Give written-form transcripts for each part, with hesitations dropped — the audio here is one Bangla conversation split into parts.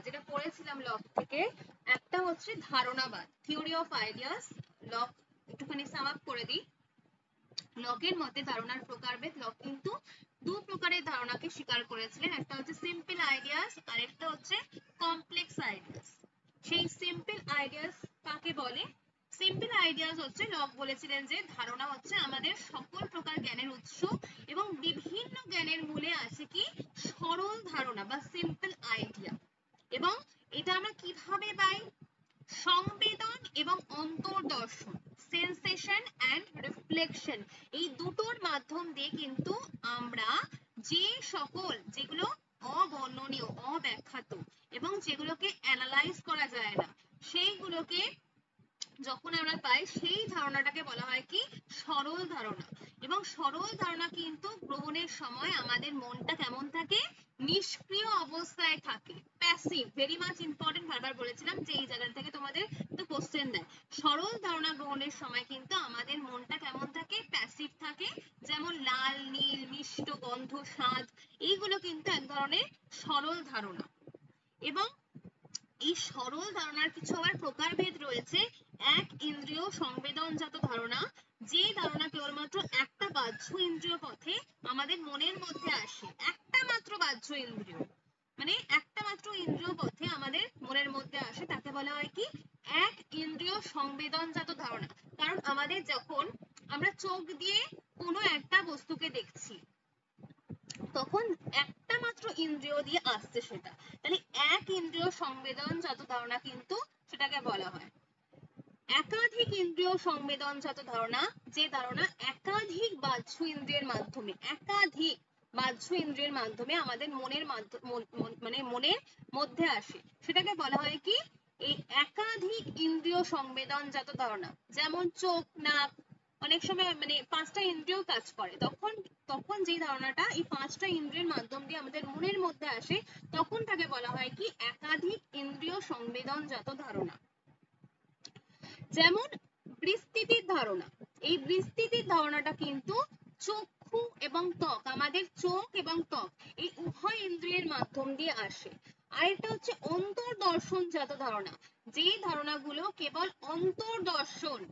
যেটা পড়েছিলাম লক থেকে, একটা হচ্ছে ধারণাবাদ, থিওরি অফ আইডিয়াস। লক একটুখানি সাম আপ করে দিই। লকের মতে ধারণার প্রকারভেদ। লক কিন্তু দু প্রকারের ধারণাকে স্বীকার করেছিলেন, একটা হচ্ছে সিম্পল আইডিয়াস আর একটা হচ্ছে কমপ্লেক্স আইডিয়াস। সেই সিম্পল আইডিয়াস কাকে বলে? সিম্পল আইডিয়াস হচ্ছে, লক বলেছিলেন যে ধারণা হচ্ছে আমাদের সকল প্রকার জ্ঞানের উৎস এবং বিভিন্ন জ্ঞানের মূলে আছে কি সরল ধারণা বা সিম্পল আইডিয়া। এবং এটা আমরা কিভাবে পাই? সংবেদন এবং অন্তর্দর্শন, সেন্সেশন অ্যান্ড রিফ্লেকশন, এই দুটোর মাধ্যম দিয়ে কিন্তু আমরা যে সকল যেগুলো অবর্ণনীয়, অব্যাখ্যাত এবং যেগুলোকে অ্যানালাইজ করা যায় না, সেইগুলোকে যখন আমরা পাই সেই ধারণাটাকে বলা হয় কি সরল ধারণা। এবং সরল ধারণা কিন্তু গ্রহণের সময় আমাদের মনটা কেমন থাকে? নিষ্ক্রিয় অবস্থায় থাকে, প্যাসিভ। ভেরি মাচ ইম্পর্টেন্ট, বারবার বলেছিলাম যে এই জায়গা থেকে তোমাদের তো কোশ্চেন দেয়। সরল ধারণা গ্রহণের সময় কিন্তু আমাদের মনটা কেমন থাকে? প্যাসিভ থাকে। যেমন লাল, নীল, মিষ্ট গন্ধ, স্বাদ, এইগুলো কিন্তু এক ধরনের সরল ধারণা। এবং এই সরল ধারণার কিছু আবার প্রকারভেদ রয়েছে। এক ইন্দ্রিয় সংবেদনজাত ধারণা, যে ধারণা কেবলমাত্র একটা বাহ্য ইন্দ্রিয় পথে আমাদের মনের মধ্যে আসে, একটা মাত্র বাহ্য ইন্দ্রিয়, মানে একটা মাত্র ইন্দ্রিয় পথে আমাদের মনের মধ্যে আসে, তাকে বলা হয় কি এক ইন্দ্রিয় সংবেদনজাত ধারণা। কারণ আমাদের যখন আমরা চোখ দিয়ে কোনো একটা বস্তুকে দেখছি, তখন একটা মাত্র ইন্দ্রিয় দিয়ে আসছে সেটা, তাহলে এক ইন্দ্রিয় সংবেদনজাত ধারণা কিন্তু সেটাকে বলা হয়। একাধিক ইন্দ্রিয় সংবেদনজাত ধারণা, যে ধারণা একাধিক বাহ্য ইন্দ্রিয়ের মাধ্যমে, একাধিক বাহ্য ইন্দ্রিয়ের মাধ্যমে আমাদের মনের মানে মনের মধ্যে আসে, সেটাকে বলা হয় কি এই একাধিক ইন্দ্রিয় সংবেদনজাত ধারণা। যেমন চোখ, নাক, অনেক সময় মানে পাঁচটা ইন্দ্রিয় কাজ করে, তখন তখন যে ধারণাটা এই পাঁচটা ইন্দ্রিয়ের মাধ্যম দিয়ে আমাদের মনের মধ্যে আসে, তখন তাকে বলা হয় কি একাধিক ইন্দ্রিয় সংবেদনজাত ধারণা। যেমন বৃস্তিতির ধারণা, এই বৃস্তিতির ধারণাটা কিন্তু চক্ষু এবং ত্বক, আমাদের চোখ এবং ত্বক এই উভয় ইন্দ্রিয়ের মাধ্যম দিয়ে আসে। আরেকটা হচ্ছে অন্তর্দর্শনজাত ধারণা, যে ধারণাগুলো কেবল অন্তর্দর্শন,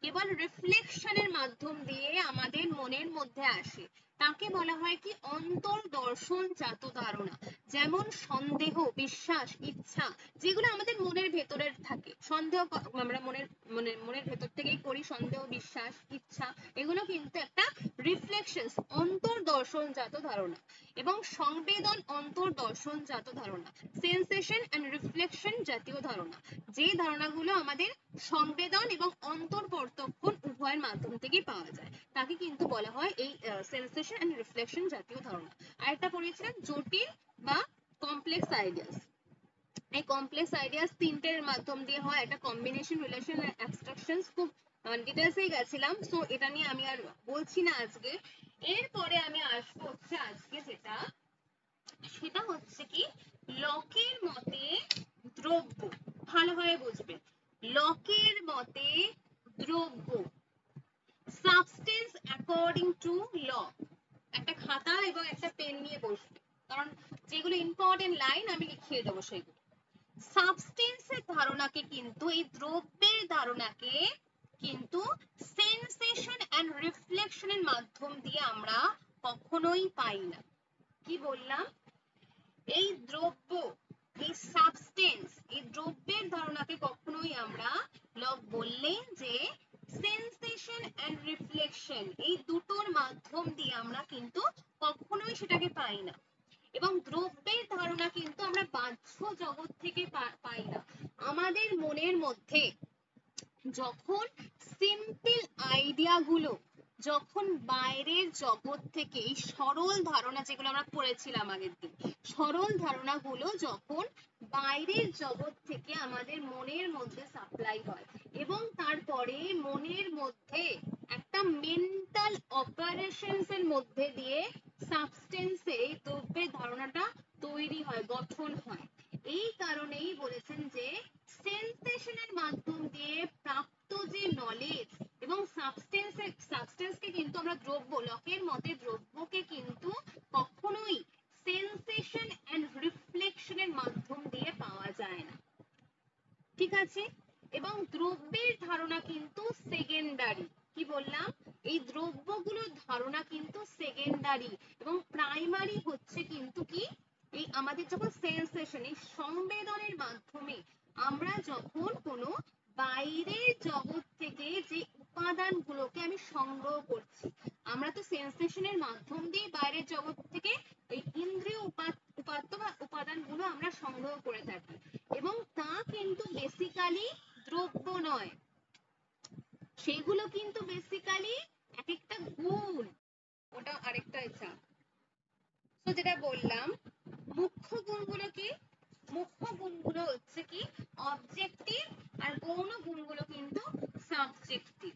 কেবল রিফ্লেকশনের মাধ্যম দিয়ে আমাদের মনের মধ্যে আসে, তাকে বলা হয় কি অন্তর্দর্শনজাত ধারণা। যেমন সন্দেহ, বিশ্বাস, ইচ্ছা, যেগুলো আমাদের মনের ভেতরে থাকে। সন্দেহ আমরা মনের ভেতর থেকেই করি, সন্দেহ, বিশ্বাস, ইচ্ছা, এগুলো কিন্তু একটা রিফ্লেকশন, অন্তর্দর্শনজাত ধারণা। এবং সংবেদন অন্তর্দর্শনজাত ধারণা, সেন্সেশন এন্ড রিফ্লেকশন জাতীয় ধারণা, যে ধারণাগুলো আমাদের সংবেদন এবং অন্তর্পর্তক্ষণ উভয়ের মাধ্যম থেকেই পাওয়া যায়, তাকে কিন্তু বলা হয় এই সেন্সেশন এন্ড রিফ্লেকশন জাতীয় ধারণা। আরেকটা পড়েছিলাম জটিল বা কমপ্লেক্স আইডিয়াস। এই কমপ্লেক্স আইডিয়াস তিনটের মাধ্যম দিয়ে হয়, একটা কম্বিনেশন, রিলেশন, অ্যাবস্ট্রাকশনস। খুব ডিটেলসেই গেছিলাম, সো এটা নিয়ে আমি আর বলছি না আজকে। এরপরে আমি আসবো হচ্ছে আজকে যেটা, সেটা হচ্ছে কি লকের মতে দ্রব্য। ভালোভাবে বুঝবে, লকের মতে দ্রব্য, সাবস্টেন্স অ্যাকর্ডিং টু ল। একটা খাতা এবং একটা পেন নিয়ে বসবে, কারণ যেগুলো ইম্পর্টেন্ট লাইন আমি লিখিয়ে দেবো সেগুলো। সাবস্টেন্সের ধারণাকে কিন্তু, এই দ্রব্যের ধারণাকে কিন্তু সেন্সেশন এন্ড রিফ্লেকশনের মাধ্যম দিয়ে আমরা কখনোই পাই না। কি বললাম? এই দ্রব্য, এই সাবস্টেন্স, এই দ্রব্যের ধারণাকে কখনোই আমরা লক বললেন যে সেন্সেশন এন্ড রিফ্লেকশন, এই দুটোর মাধ্যম দিয়ে আমরা কিন্তু কখনোই সেটাকে পাই না। এবং দ্রব্যের ধারণা কিন্তু আমরা বাহ্য জগৎ থেকে পাই না। আমাদের মনের মধ্যে যখন সিম্পল আইডিয়া গুলো, যখন বাইরের জগৎ থেকে এই সরল ধারণা, যেগুলো আমরা পড়েছিলাম আগের দিন, সরল ধারণাগুলো যখন বাইরের জগৎ থেকে আমাদের মনের মধ্যে সাপ্লাই হয়, এবং তারপরে মনের মধ্যে একটা মেন্টাল অপারেশনস এর মধ্যে দিয়ে সাবস্টেন্সে দ্রব্যের ধারণাটা তৈরি হয়, গঠন হয়। এই কারণেই বলেছেন যে সেন্সেশনের মাধ্যম দিয়ে প্রাপ্ত যে নলেজ এবং সাবস্টেন্সকে কিন্তু আমরা দ্রব্য, লকের মতে দ্রব্যকে কিন্তু কখনোই সেন্সেশন এন্ড রিফ্লেকশনের মাধ্যম দিয়ে পাওয়া যায় না, ঠিক আছে। এবং দ্রব্যের ধারণা কিন্তু সেকেন্ডারি, কি বললাম, এই দ্রব্যগুলোর ধারণা কিন্তু সেকেন্ডারি, এবং প্রাইমারি হচ্ছে কিন্তু কি, এই আমাদের যখন সেন্সেশন, এই সংবেদনের মাধ্যমে আমরা যখন কোনো বাইরের জগৎ থেকে যে উপাদানগুলোকে আমি সংগ্রহ করছি, আমরা তো সেন্সেশনের মাধ্যম দিয়ে বাইরের জগৎ থেকে এই ইন্দ্রিয় উপাত্ত বা উপাদানগুলো আমরা সংগ্রহ করে থাকি, এবং তা কিন্তু বেসিক্যালি দ্রব্য নয়, সেগুলো কিন্তু বেসিক্যালি এক একটা গুণ, ওটা আরেকটা ইচ্ছা। তো যেটা বললাম, মুখ্য গুণগুলো কি, মুখ্য গুণগুলো হচ্ছে কি অবজেক্টিভ, আর গৌণ গুণগুলো কিন্তু সাবজেক্টিভ,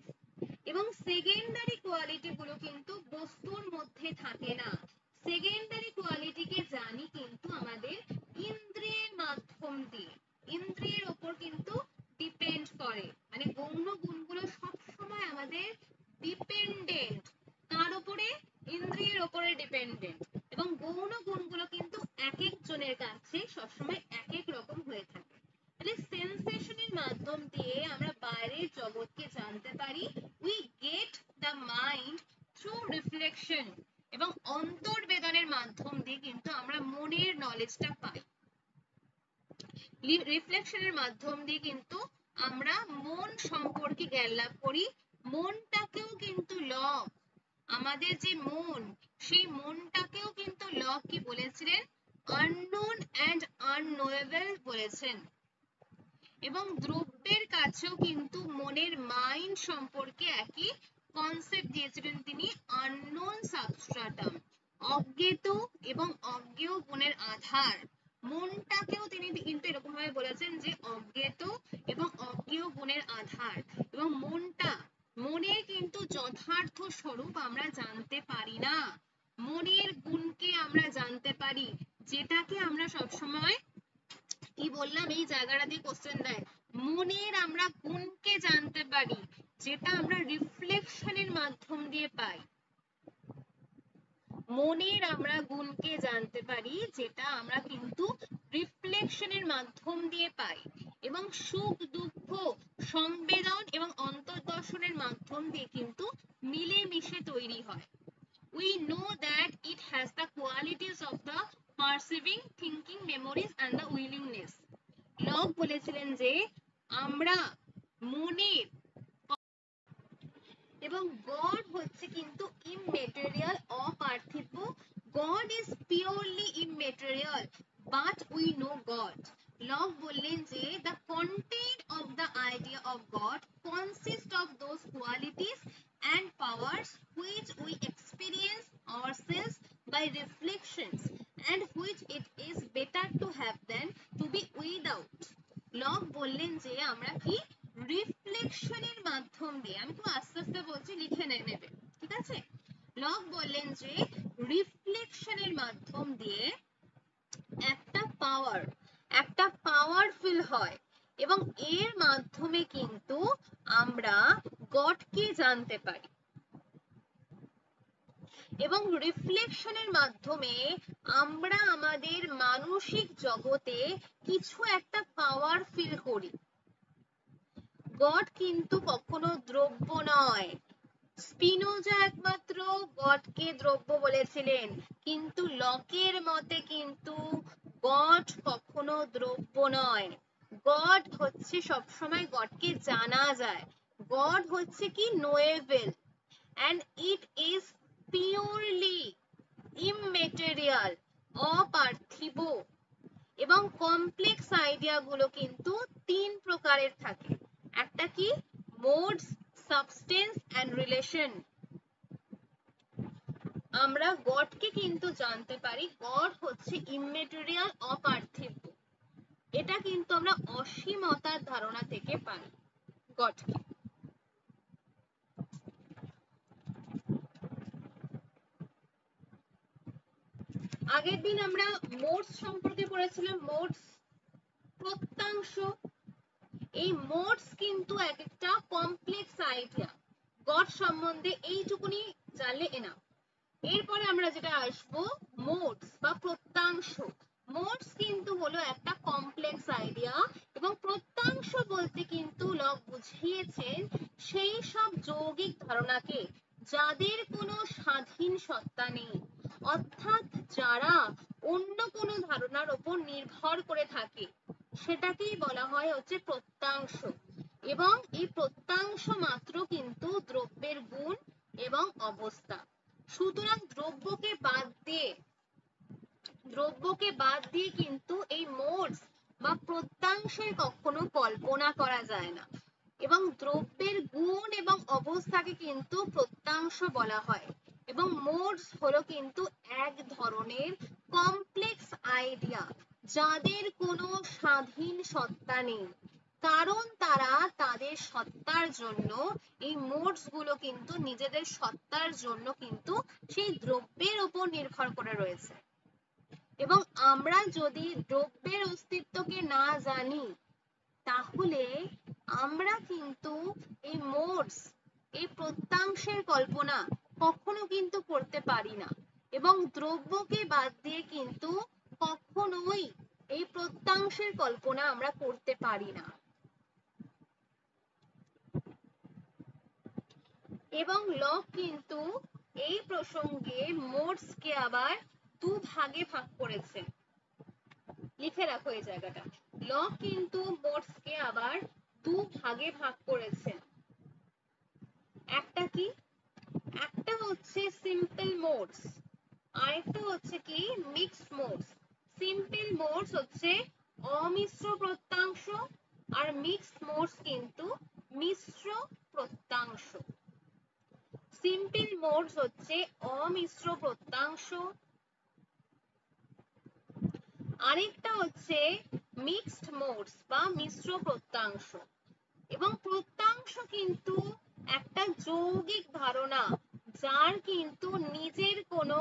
এবং সেকেন্ডারি কোয়ালিটি গুলো কিন্তু বস্তুর মধ্যে থাকে না, সেকেন্ডারি কোয়ালিটিকে জানি কিন্তু আমাদের ইন্দ্রিয়ের মাধ্যম দিয়ে, ইন্দ্রিয়ের ওপর কিন্তু ডিপেন্ড করে, মানে গৌণ গুণগুলো সব সময় আমাদের ডিপেন্ডেন্ট, কার উপরে, ইন্দ্রিয়ের উপরে ডিপেন্ডেন্ট, এবং গৌণ গুণগুলো কিন্তু এক একজনের কাছে সবসময় এক এক রকম হয়ে থাকে। তাহলে সেন্সেশনের মাধ্যম দিয়ে আমরা বাইরের জগৎকে জানতে পারি, we get the mind through reflection, এবং অন্তর্বেদনের মাধ্যম দিয়ে কিন্তু আমরা মনের নলেজটা পাই, রিফ্লেকশনের মাধ্যম দিয়ে কিন্তু আমরা মন সম্পর্কে জ্ঞান লাভ করি, মনটাকেও কিন্তু লক, আমাদের যে মন, সেই মনটাকেও কিন্তু লক কি বলেছিলেন, আননোন এন্ড আননোয়েবল বলেছেন, এবং দ্রব্যের কাছেও কিন্তু মনের মাইন্ড সম্পর্কে একই কনসেপ্ট দিয়েছিলেন তিনি, আননোন সাবস্ট্রাটাম, অজ্ঞেত এবং অজ্ঞেয় গুণের আধার, মনটাকেও তিনি কিন্তু এরকম ভাবে বলেছেন যে অজ্ঞেত এবং অজ্ঞেয় গুণের আধার, এবং মনটা, মনের কিন্তু যথার্থ স্বরূপ আমরা জানতে পারি না, মনের গুণকে আমরা জানতে পারি, যেটাকে আমরা সবসময় কি বললাম, এই জায়গাটা দিয়ে কোশ্চেন দেয়, মনের আমরা গুণকে জানতে পারি, যেটা আমরা রিফ্লেকশনের মাধ্যম দিয়ে পাই, মনের আমরা গুণকে জানতে পারি, যেটা আমরা কিন্তু রিফ্লেকশনের মাধ্যম দিয়ে পাই, এবং সুখ দুঃখ সংবেদন এবং অন্তর্দর্শনের মাধ্যম দিয়ে কিন্তু মিলেমিশে তৈরি হয়। We know that it has the qualities of the perceiving, thinking, memories and the willingness. Locke বলেছিলেন যে আমরা মনের, এবং গড হচ্ছে কিন্তু ইমমেটেরিয়াল, অপার্থিব, God is purely immaterial, but we know God. Locke বললেন যে the content of the idea of God consists of those qualities and powers which we experience ourselves by reflections, and which it is better to have than to be without. Lock বললেন যে আমরা কি রিফ্লেকশনের মাধ্যম দিয়ে, আমি খুব আস্তে আস্তে বলছি, লিখে নেবে, ঠিক আছে। লক বললেন যে রিফ্লেকশনের মাধ্যম দিয়ে একটা পাওয়ারফুল হয়, এবং এর মাধ্যমে কিন্তু আমরা গডকে জানতে পারি, এবং রিফ্লেকশনের মাধ্যমে আমরা আমাদের মানসিক জগতে কিছু একটা পাওয়ার ফিল করি। গড কিন্তু কখনো দ্রব্য নয়, স্পিনোজা একমাত্র গডকে দ্রব্য বলেছিলেন, কিন্তু লকের মতে কিন্তু গড কখনো দ্রব্য নয়, গড হচ্ছে সবসময়, গডকে জানা যায়, গড হচ্ছে কি নোয়েবল, and it is purely immaterial, অপার্থিব, এবং কমপ্লেক্স আইডিয়া গুলো কিন্তু তিন প্রকারের থাকে, একটা কি মোডস, সাবস্টেন্স এন্ড রিলেশন। আমরা গডকে কিন্তু জানতে পারি, গড হচ্ছে ইমমেটেরিয়াল, অপার্থিব, এটা কিন্তু আমরা অসীমতার ধারণা থেকে পাই গডকে। আগের দিন আমরা মোডস সম্পর্কে পড়েছিলাম, মোডস প্রত্যাংশ, এই মোডস কিন্তু এক একটা কমপ্লেক্স আইডিয়া, গড সম্বন্ধে এইটুকুনি জানলে এনাফ। এরপরে আমরা যেটা আসবো মোডস বা প্রত্যাংশ। মোডস কিন্তু হলো একটা কমপ্লেক্স আইডিয়া এবং প্রত্যাংশ বলতে কিন্তু লক বুঝিয়েছেন সেই সব যৌগিক ধারণাকে যাদের কোনো স্বাধীন সত্তা নেই, অর্থাৎ যারা অন্য কোনো ধারণার উপর নির্ভর করে থাকে, সেটাকেই বলা হয় হচ্ছে প্রত্যাংশ। এবং এই প্রত্যাংশ মাত্র কিন্তু দ্রব্যের গুণ এবং অবস্থা। সুতরাং দ্রব্যকে বাদ দিয়ে কিন্তু এই মোডস বা প্রত্যাংশের কখনো কল্পনা করা যায় না। এবং দ্রব্যের গুণ এবং অবস্থাকে কিন্তু প্রত্যাংশ বলা হয়। এবং মোডস হলো কিন্তু এক ধরনের কমপ্লেক্স আইডিয়া যাদের কোনো স্বাধীন সত্তা নেই, কারণ তারা তাদের সত্তার জন্য, এই মোডস গুলো কিন্তু নিজেদের সত্তার জন্য কিন্তু সেই দ্রব্যের উপর নির্ভর করে রয়েছে। এবং আমরা যদি দ্রব্যের অস্তিত্বকে না জানি, তাহলে আমরা কিন্তু এই মোডস, এই প্রত্যাংশের কল্পনা কখনো কিন্তু করতে পারি না। এবং দ্রব্যকে বাদ দিয়ে কিন্তু কখনোই এই প্রত্যাংশের কল্পনা আমরা করতে পারি না। এবং লক কিন্তু এই প্রসঙ্গে মোডসকে আবার দু ভাগে ভাগ করেছেন। লিখে রাখো এই জায়গাটা। লক কিন্তু মোডসকে আবার দু ভাগে ভাগ করেছেন। একটা কি, একটা হচ্ছে সিম্পল মোডস, আরেকটা হচ্ছে কি মিক্সড মোডস। সিম্পল মোডস হচ্ছে অমিশ্র প্রত্যাংশ, আর মিক্সড মোডস কিন্তু মিশ্র প্রত্যাংশ। সিম্পল মোডস হচ্ছে অমিশ্র প্রত্যাংশ, আরেকটা হচ্ছে মিক্সড মোডস বা মিশ্র প্রত্যাংশ। এবং প্রত্যাংশ কিন্তু একটা যৌগিক ধারণা যার কিন্তু নিজের কোনো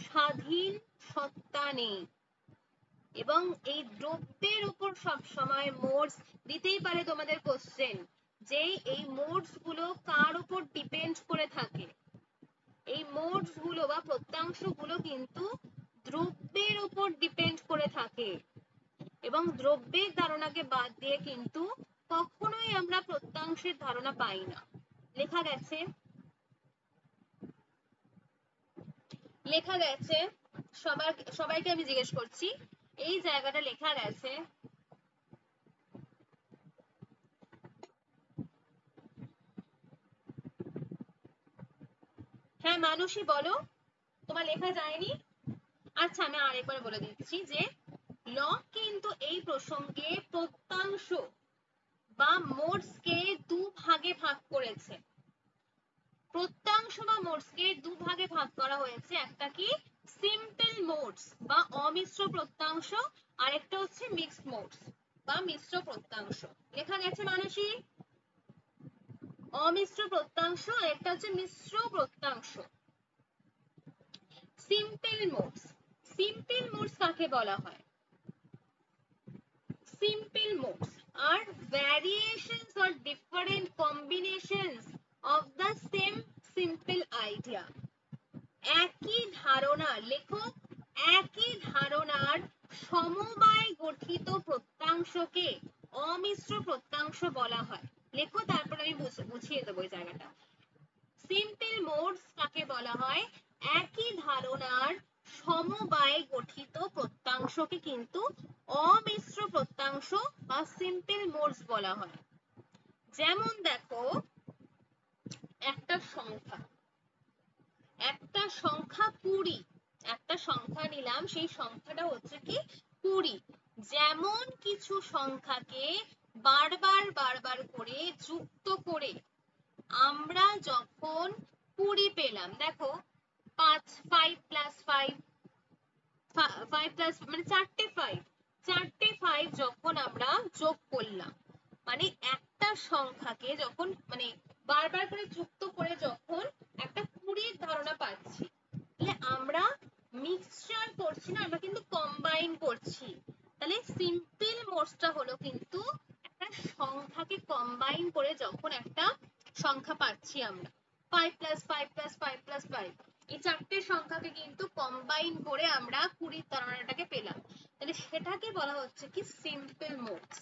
স্বাধীন সত্তা নেই। এবং এই দ্রব্যের উপর সব সময় মোডস দিতেই পারে তোমাদের কোশ্চেন, যে এই মোডস গুলো কার উপর ডিপেন্ড করে থাকে। এই মোডস গুলো বা প্রত্যাংশ গুলো কিন্তু দ্রব্যের উপর ডিপেন্ড করে থাকে। এবং দ্রব্যের ধারণাকে বাদ দিয়ে কিন্তু কখনোই আমরা প্রত্যাংশের ধারণা পাই না। লেখা গেছে? লেখা গেছে? সবাইকে আমি জিজ্ঞেস করছি, এই জায়গাটা লেখা গেছে? হ্যাঁ মানসী বলো, তোমার লেখা যায়নি? আচ্ছা আমি আরেকবার বলে দিচ্ছি যে লক কিন্তু এই প্রসঙ্গে প্রত্যাংশ বা মোডসকে দু ভাগে ভাগ করেছে। প্রত্যাংশ বা মোডসকে দু ভাগে ভাগ করা হয়েছে, একটা কি সিম্পল মোডস বা অমিশ্র প্রত্যাংশ, আর একটা হচ্ছে মিক্সড মোডস বা মিশ্র প্রত্যাংশ। লেখা গেছে মানসী? অমিশ্র প্রত্যাংশ আর একটা হচ্ছে মিশ্র প্রত্যাংশ। সিম্পল মোডস, সিম্পল মোডস কাকে বলা হয়? Simple modes are variations or different combinations of the same simple idea. একই ধারণা, লেখো, একই ধারণার সমবায় গঠিত প্রত্যাংশকে অমিশ্র প্রত্যাংশ বলা হয়। লেখো, তারপর আমি বুঝিয়ে দেবো এই জায়গাটা। সিম্পল মোডস কাকে বলা হয়? একই ধারণার সমবায় গঠিত প্রত্যাংশকে কিন্তু অমিশ্র প্রত্যাংশ বা সিম্পল মোডস বলা হয়। যেমন দেখো, একটা সংখ্যা 20, একটা সংখ্যা নিলাম, সেই সংখ্যাটা হচ্ছে কি 20। যেমন কিছু সংখ্যাকে বারবার বারবার করে যুক্ত করে আমরা যখন 20 পেলাম, দেখো 5 প্লাস 5 প্লাস মানে চারটে 5 যখন আমরা যোগ করলাম, মানে একটা সংখ্যাকে যখন মানে বারবার করে যুক্ত করে যখন একটা 20 ধারণা পাচ্ছি, তাহলে আমরা মিক্সচার করছি না, আমরা কিন্তু কম্বাইন করছি। তাহলে সিম্পল মোডসটা হলো কিন্তু একটা সংখ্যাকে কম্বাইন করে যখন একটা সংখ্যা পাচ্ছি আমরা 5 প্লাস 5 প্লাস 5 প্লাস 5, এই চারটে সংখ্যাকে কিন্তু কম্বাইন করে আমরা 20 ধারণাটাকে পেলাম। তাহলে সেটাকে বলা হচ্ছে কি সিম্পল মোডস।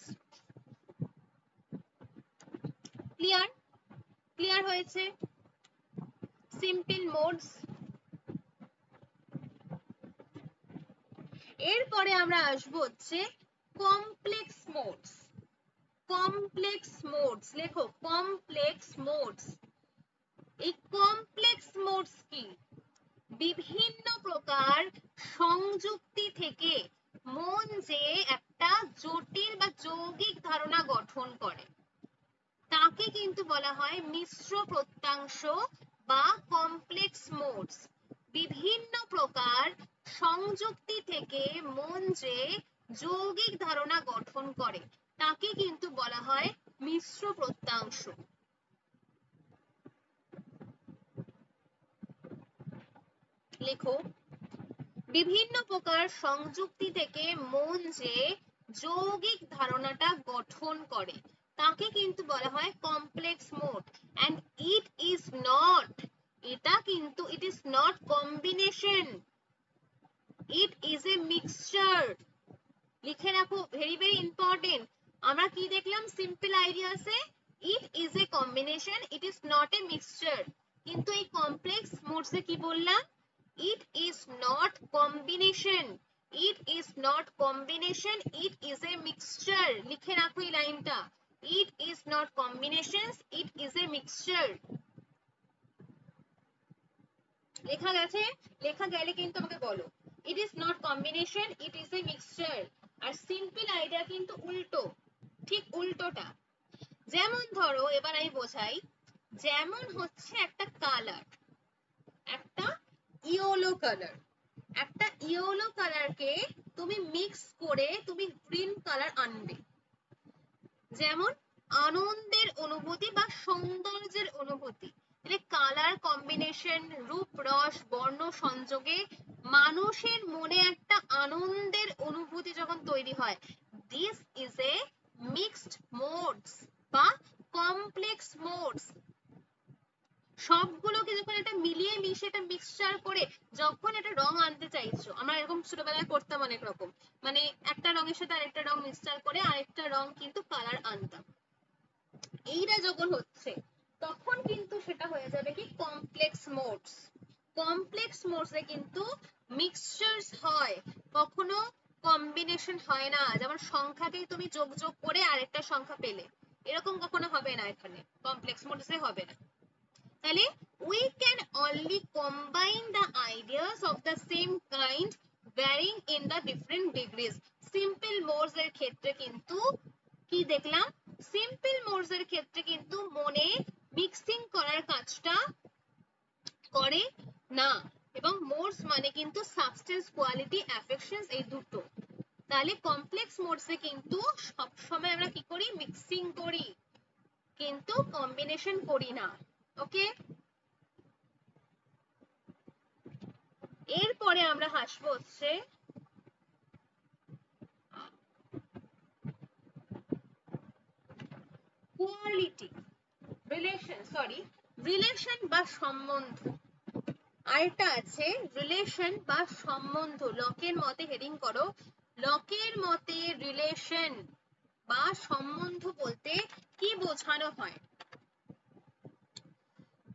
ক্লিয়ার? ক্লিয়ার হয়েছে? Simple modes. এরপরে আমরা আসবো হচ্ছে কমপ্লেক্স মোডস। কমপ্লেক্স মোডস, লেখো কমপ্লেক্স মোডস। এই কমপ্লেক্স মোডস কি? বিভিন্ন প্রকার সংযুক্তি থেকে মন যে একটা জটিল বা যৌগিক ধারণা গঠন করে তাকে কিন্তু বলা হয় মিশ্র প্রত্যাংশ বা কমপ্লেক্স মোডস। বিভিন্ন প্রকার সংযুক্তি থেকে মন যে যৌগিক ধারণা গঠন করে তাকে কিন্তু বলা হয় মিশ্র প্রত্যাংশ। লেখো বিভিন্ন প্রকার সংযুক্তি থেকে মন যে যৌগিক ধারণাটা গঠন করে তাকে কিন্তু বলা হয় complex mode. And it is not, এটা কিন্তু it is not combination, it is a mixture. লিখে রাখো, ভেরি ভেরি ইম্পর্টেন্ট। আমরা কি দেখলাম সিম্পল আইডিয়াসে? It is a combination, it is not a mixture. কিন্তু এই কমপ্লেক্স মোডসে কি বললাম? It is not combination. It is not combination. It is a mixture. লিখে রাখো এই লাইনটা। It is not combinations. It is a mixture. লেখা গেছে? লেখা গেলে কিন্তু আমাকে বলো। It is not combination. It is a mixture. আর সিম্পল আইডিয়া কিন্তু উল্টো, ঠিক উল্টোটা। যেমন ধরো, এবার আমি বোঝাই। যেমন হচ্ছে একটা কালার, একটা ইয়েলো কালার, একটা ইয়েলো কালারকে তুমি মিক্স করে তুমি গ্রিন কালার আনবে। যেমন আনন্দের অনুভূতি বা সৌন্দর্যের অনুভূতি, মানে কালার কম্বিনেশন, রূপ রস বর্ণ সংযোগে মানুষের মনে একটা আনন্দের অনুভূতি যখন তৈরি হয়, this is a mixed modes বা কমপ্লেক্স মোডস। সবগুলোকে যখন এটা মিলিয়ে মিশিয়ে এটা মিক্সচার করে যখন এটা রং আনতে চাইছো, আমরা এরকম ছোটবেলায় করতাম অনেক রকম, মানে একটা রঙের সাথে আরেকটা রং মিক্সচার করে আরেকটা রং কিন্তু কালার আনতাম। এইটা যখন হচ্ছে তখন কিন্তু সেটা হয়ে যাবে কি কমপ্লেক্স মোডস। কমপ্লেক্স মোডসে কিন্তু মিক্সচারস হয়, কখনো কম্বিনেশন হয় না। যেমন সংখ্যাকেই তুমি যোগ যোগ করে আরেকটা সংখ্যা পেলে, এরকম কখনো হবে না, এখানে কমপ্লেক্স মোডসে হবে না। তাহলে we can only combine the ideas of the same kind varying in the different degrees. Simple modes এর ক্ষেত্রে কিন্তু কি দেখলাম? সিম্পল মোডস এর ক্ষেত্রে কিন্তু মনে মিক্সিং করার কাজটা করে না, এবং মোডস মানে কিন্তু সাবস্টেন্স, কোয়ালিটি, অ্যাফেকশনস, এই দুটো। তাহলে কমপ্লেক্স মোডসে কিন্তু সবসময় আমরা কি করি? মিক্সিং করি, কিন্তু কম্বিনেশন করি না। ওকে, এরপরে আমরা হাসবো হচ্ছে কোয়ালিটি, রিলেশন বা সম্বন্ধ। আরেকটা আছে রিলেশন বা সম্বন্ধ। লকের মতে হেডিং করো, লকের মতে রিলেশন বা সম্বন্ধ বলতে কি বোঝানো হয়?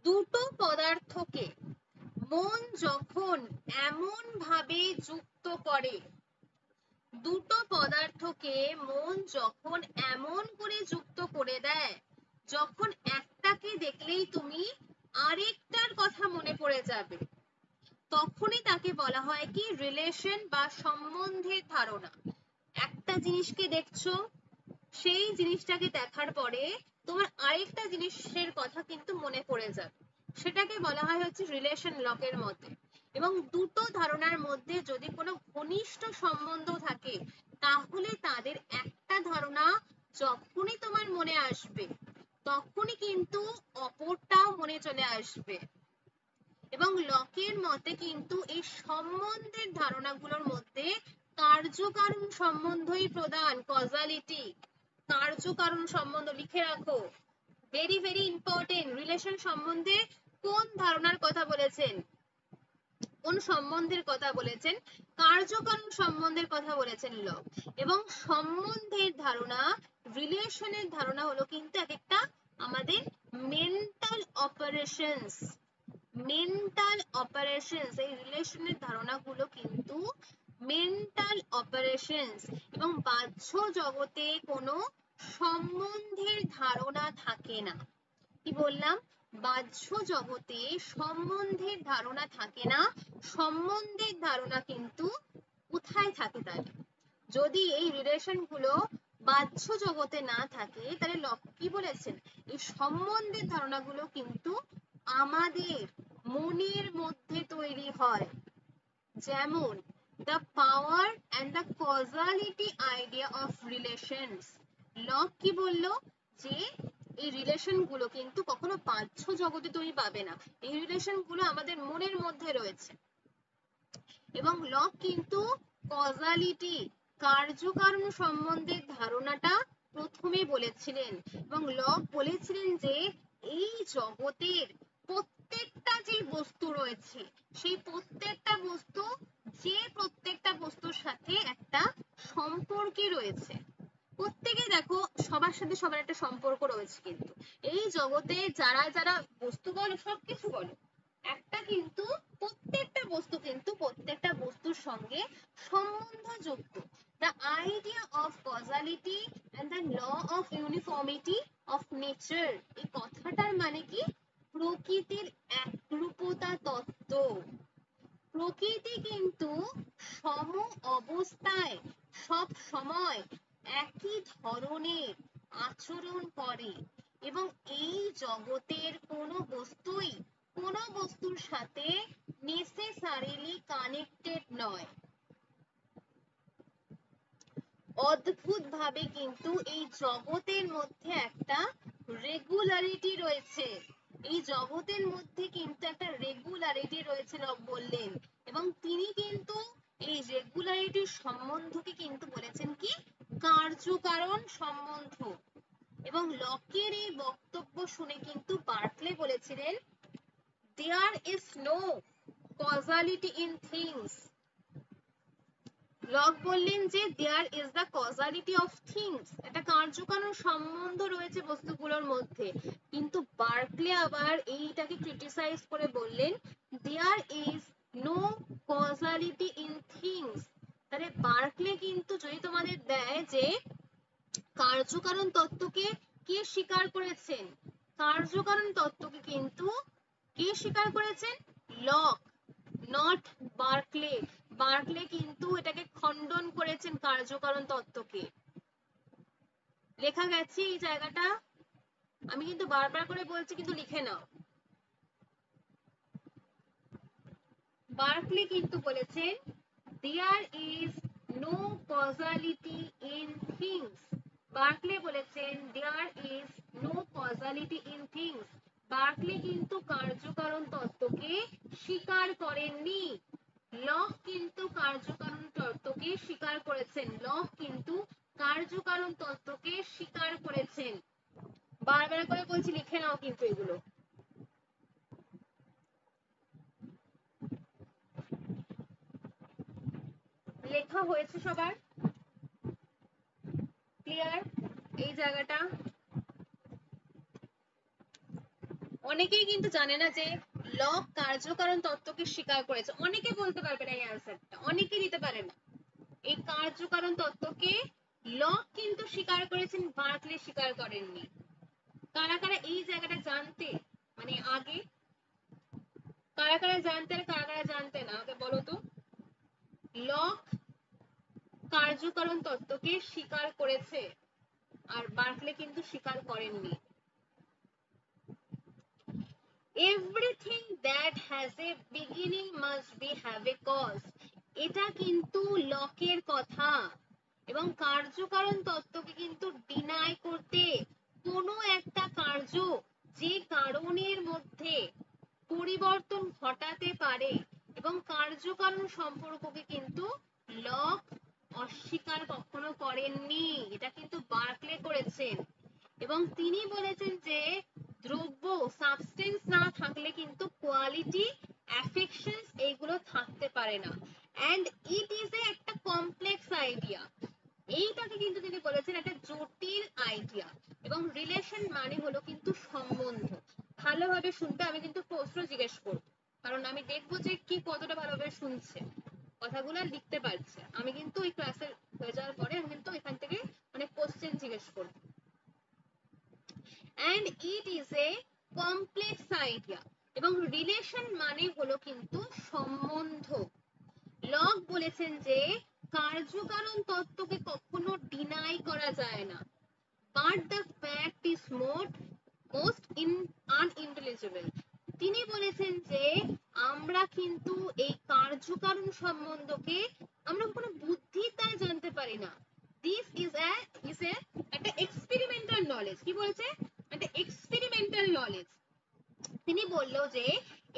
দুটো পদার্থকে মন যখন এমন ভাবে যুক্ত করে, দুটো পদার্থকে মন যখন এমন করে যুক্ত করে দেয়, যখন একটাকে দেখলেই তুমি আরেকটার কথা মনে পড়ে যাবে, তখনই তাকে বলা হয় কি রিলেশন বা সম্বন্ধের ধারণা। একটা জিনিসকে দেখছো, সেই জিনিসটাকে দেখার পরে তোমার আরেকটা জিনিসের কথা কিন্তু মনে পড়ে যাবে, সেটাকে বলা হয় হচ্ছে রিলেশন লকের মতে। এবং দুটো ধারণার মধ্যে যদি কোনো ঘনিষ্ঠ সম্বন্ধ থাকে, তাহলে তাদের একটা ধারণা যখনই তোমার মনে আসবে, তখনই কিন্তু অপরটাও মনে চলে আসবে। এবং লকের মতে কিন্তু এই সম্বন্ধের ধারণাগুলোর মধ্যে কার্যকারণ সম্বন্ধই প্রধান, কজালিটি, কার্যকারণ সম্বন্ধ। লিখে রাখো, ভেরি ভেরি ইম্পর্টেন্ট। রিলেশন সম্বন্ধে কোন ধারণার কথা বলেছেন? কোন সম্বন্ধের কথা বলেছেন? কার্যকারণ সম্বন্ধের কথা বলেছেন লক। এবং সম্বন্ধের ধারণা, রিলেশনের ধারণা হলো কিন্তু এক একটা আমাদের মেন্টাল অপারেশনস। মেন্টাল অপারেশনস, এই রিলেশনের ধারণাগুলো কিন্তু মেন্টাল অপারেশনস। এবং বাহ্য জগতে কোনো সম্বন্ধের ধারণা থাকে না। কি বললাম? বাহ্য জগতে সম্বন্ধের ধারণা থাকে না। সম্বন্ধের ধারণা কিন্তু কোথায় থাকে তাহলে? যদি এই রিলেশন গুলো বাহ্য জগতে না থাকে তাহলে লক কি বলেছেন? এই সম্বন্ধের ধারণাগুলো কিন্তু আমাদের মনের মধ্যে তৈরি হয়। যেমন the power and the causality idea of relations. Lock কি বললো? যে এই রিলেশন গুলো কিন্তু কখনো বাহ্য জগতে তুমি পাবে না, এই রিলেশন গুলো আমাদের মনের মধ্যে রয়েছে। এবং লক কিন্তু কজালিটি, কার্যকারণ সম্বন্ধের ধারণাটা প্রথমে বলেছিলেন। এবং লক বলেছিলেন যে এই জগতের প্রত্যেকটা যে বস্তু রয়েছে, সেই প্রত্যেকটা বস্তু যে প্রত্যেকটা বস্তুর সাথে একটা সম্পর্কে রয়েছে। প্রত্যেকে দেখো সবার সাথে সবার একটা সম্পর্ক রয়েছে, কিন্তু এই জগতে যারা যারা বস্তু বলো সবকিছু বলো, একটা কিন্তু প্রত্যেকটা বস্তু কিন্তু প্রত্যেকটা বস্তুর সঙ্গে সম্বন্ধযুক্ত। The idea of causality and the law of uniformity of nature, এই কথাটার মানে কি? প্রকৃতির একরূপতা তত্ত্ব। প্রকৃতি কিন্তু সম অবস্থায় সব সময় একই ধরনের আচরণ করে এবং এই জগতের কোনো বস্তুই কোনো বস্তুর সাথে নেসেসারিলি কানেক্টেড নয়। অদ্ভুত ভাবে কিন্তু এই জগতের মধ্যে একটা রেগুলারিটি রয়েছে। এই জগতের মধ্যে কিন্তু একটা রেগুলারিটি রয়েছে লক বললেন। এবং তিনি কিন্তু এই রেগুলারিটির সম্বন্ধকে কিন্তু বলেছেন কি? কার্যকারণ সম্বন্ধ। এবং লকের এই বক্তব্য শুনে কিন্তু বার্কলে বলেছিলেন there is no causality in things. Locke বললেন যে there is the causality of things, একটা কার্যকারণ সম্বন্ধ রয়েছে বস্তুগুলোর মধ্যে। কিন্তু বার্কলে আবার এইটাকে ক্রিটিসাইজ করে বললেন there is no causality in things. তাহলে বার্কলে কিন্তু যদি তোমাদের দেয় যে কার্যকারণ তত্ত্বকে কে স্বীকার করেছেন, কার্যকারণ তত্ত্বকে কিন্তু কে স্বীকার করেছেন? Lock, not Berkeley. বার্কলে কিন্তু এটাকে খণ্ডন করেছেন কার্যকারণ তত্ত্বকে। লেখা গেছে এই জায়গাটা, আমি কিন্তু বারবার করে বলছি, কিন্তু লিখে নাও। বার্কলে কিন্তু বলেছেন there is no causality in things. Berkeley বলেছেন there is no causality in things. Berkeley কিন্তু কার্যকারণ তত্ত্বকে স্বীকার করেননি। লক কিন্তু কার্যকারণ তত্ত্বকে স্বীকার করেছেন। লক কিন্তু কার্যকারণ তত্ত্বকে স্বীকার করেছেন। বারবার করে বলছি, লিখে নাও কিন্তু এগুলো। লেখা হয়েছে সবার? ক্লিয়ার এই জায়গাটা? অনেকেই কিন্তু জানে না যে লক কার্যকারণ তত্ত্বকে স্বীকার করেছে। অনেকে বলতে পারবে না এই অ্যান্সারটা, অনেকে দিতে পারে না। এই কার্যকারণ তত্ত্বকে লক কিন্তু স্বীকার করেছেন, বার্কলে স্বীকার করেননি। কারা কারা এই জায়গাটা জানতে, মানে আগে কারা কারা জানতে আর কারা কারা জানতে না, ওকে বলো তো। লক কার্যকারণ তত্ত্বকে স্বীকার করেছে আর বার্কলে কিন্তু স্বীকার করেননি। Everything that has a beginning must be have a cause. এটা কিন্তু লকের কথা। এবং কার্যকারণ তত্ত্বকে কিন্তু ডিনাই করতে কোনো একটা কার্য যে কারণের মধ্যে পরিবর্তন ঘটাতে পারে এবং কার্যকারণ সম্পর্ককে কিন্তু লক অস্বীকার কখনো করেননি। এটা কিন্তু বার্কলে করেছেন। এবং তিনি বলেছেন যে দ্রব্য সাবস্টেন্স না থাকলে কিন্তু কোয়ালিটি অ্যাফেকশনস এইগুলো থাকতে পারে না। অ্যান্ড ইট ইজ এ একটা কমপ্লেক্স আইডিয়া, এইটাকে কিন্তু তিনি বলেছেন একটা জটিল আইডিয়া। এবং রিলেশন মানে হলো কিন্তু সম্বন্ধ। ভালোভাবে শুনবে, আমি কিন্তু প্রশ্ন জিজ্ঞেস করব, কারণ আমি দেখবো যে কি কতটা ভালোভাবে শুনছে, কথাগুলো লিখতে পারছে। আমি কিন্তু ওই ক্লাসে হয়ে যাওয়ার পরে আমি কিন্তু এখান থেকে মানে কোশ্চেন জিজ্ঞেস করব। And it is A complex idea, এবং রিলেশন মানে হলো কিন্তু সম্বন্ধ। লক বলেছেন যে কার্যকারণ তত্ত্বকে কখনো ডিনাই করা যায় না, but the fact is most unintelligible. তিনি বলেছেন যে আমরা কিন্তু এই কার্যকারণ সম্বন্ধকে আমরা কোনো বুদ্ধির দ্বারা জানতে পারি না। দিস ইজ একটা এক্সপেরিমেন্টাল নলেজ। কি বলছে? একটা এক্সপেরিমেন্টাল নলেজ। তিনি বললো যে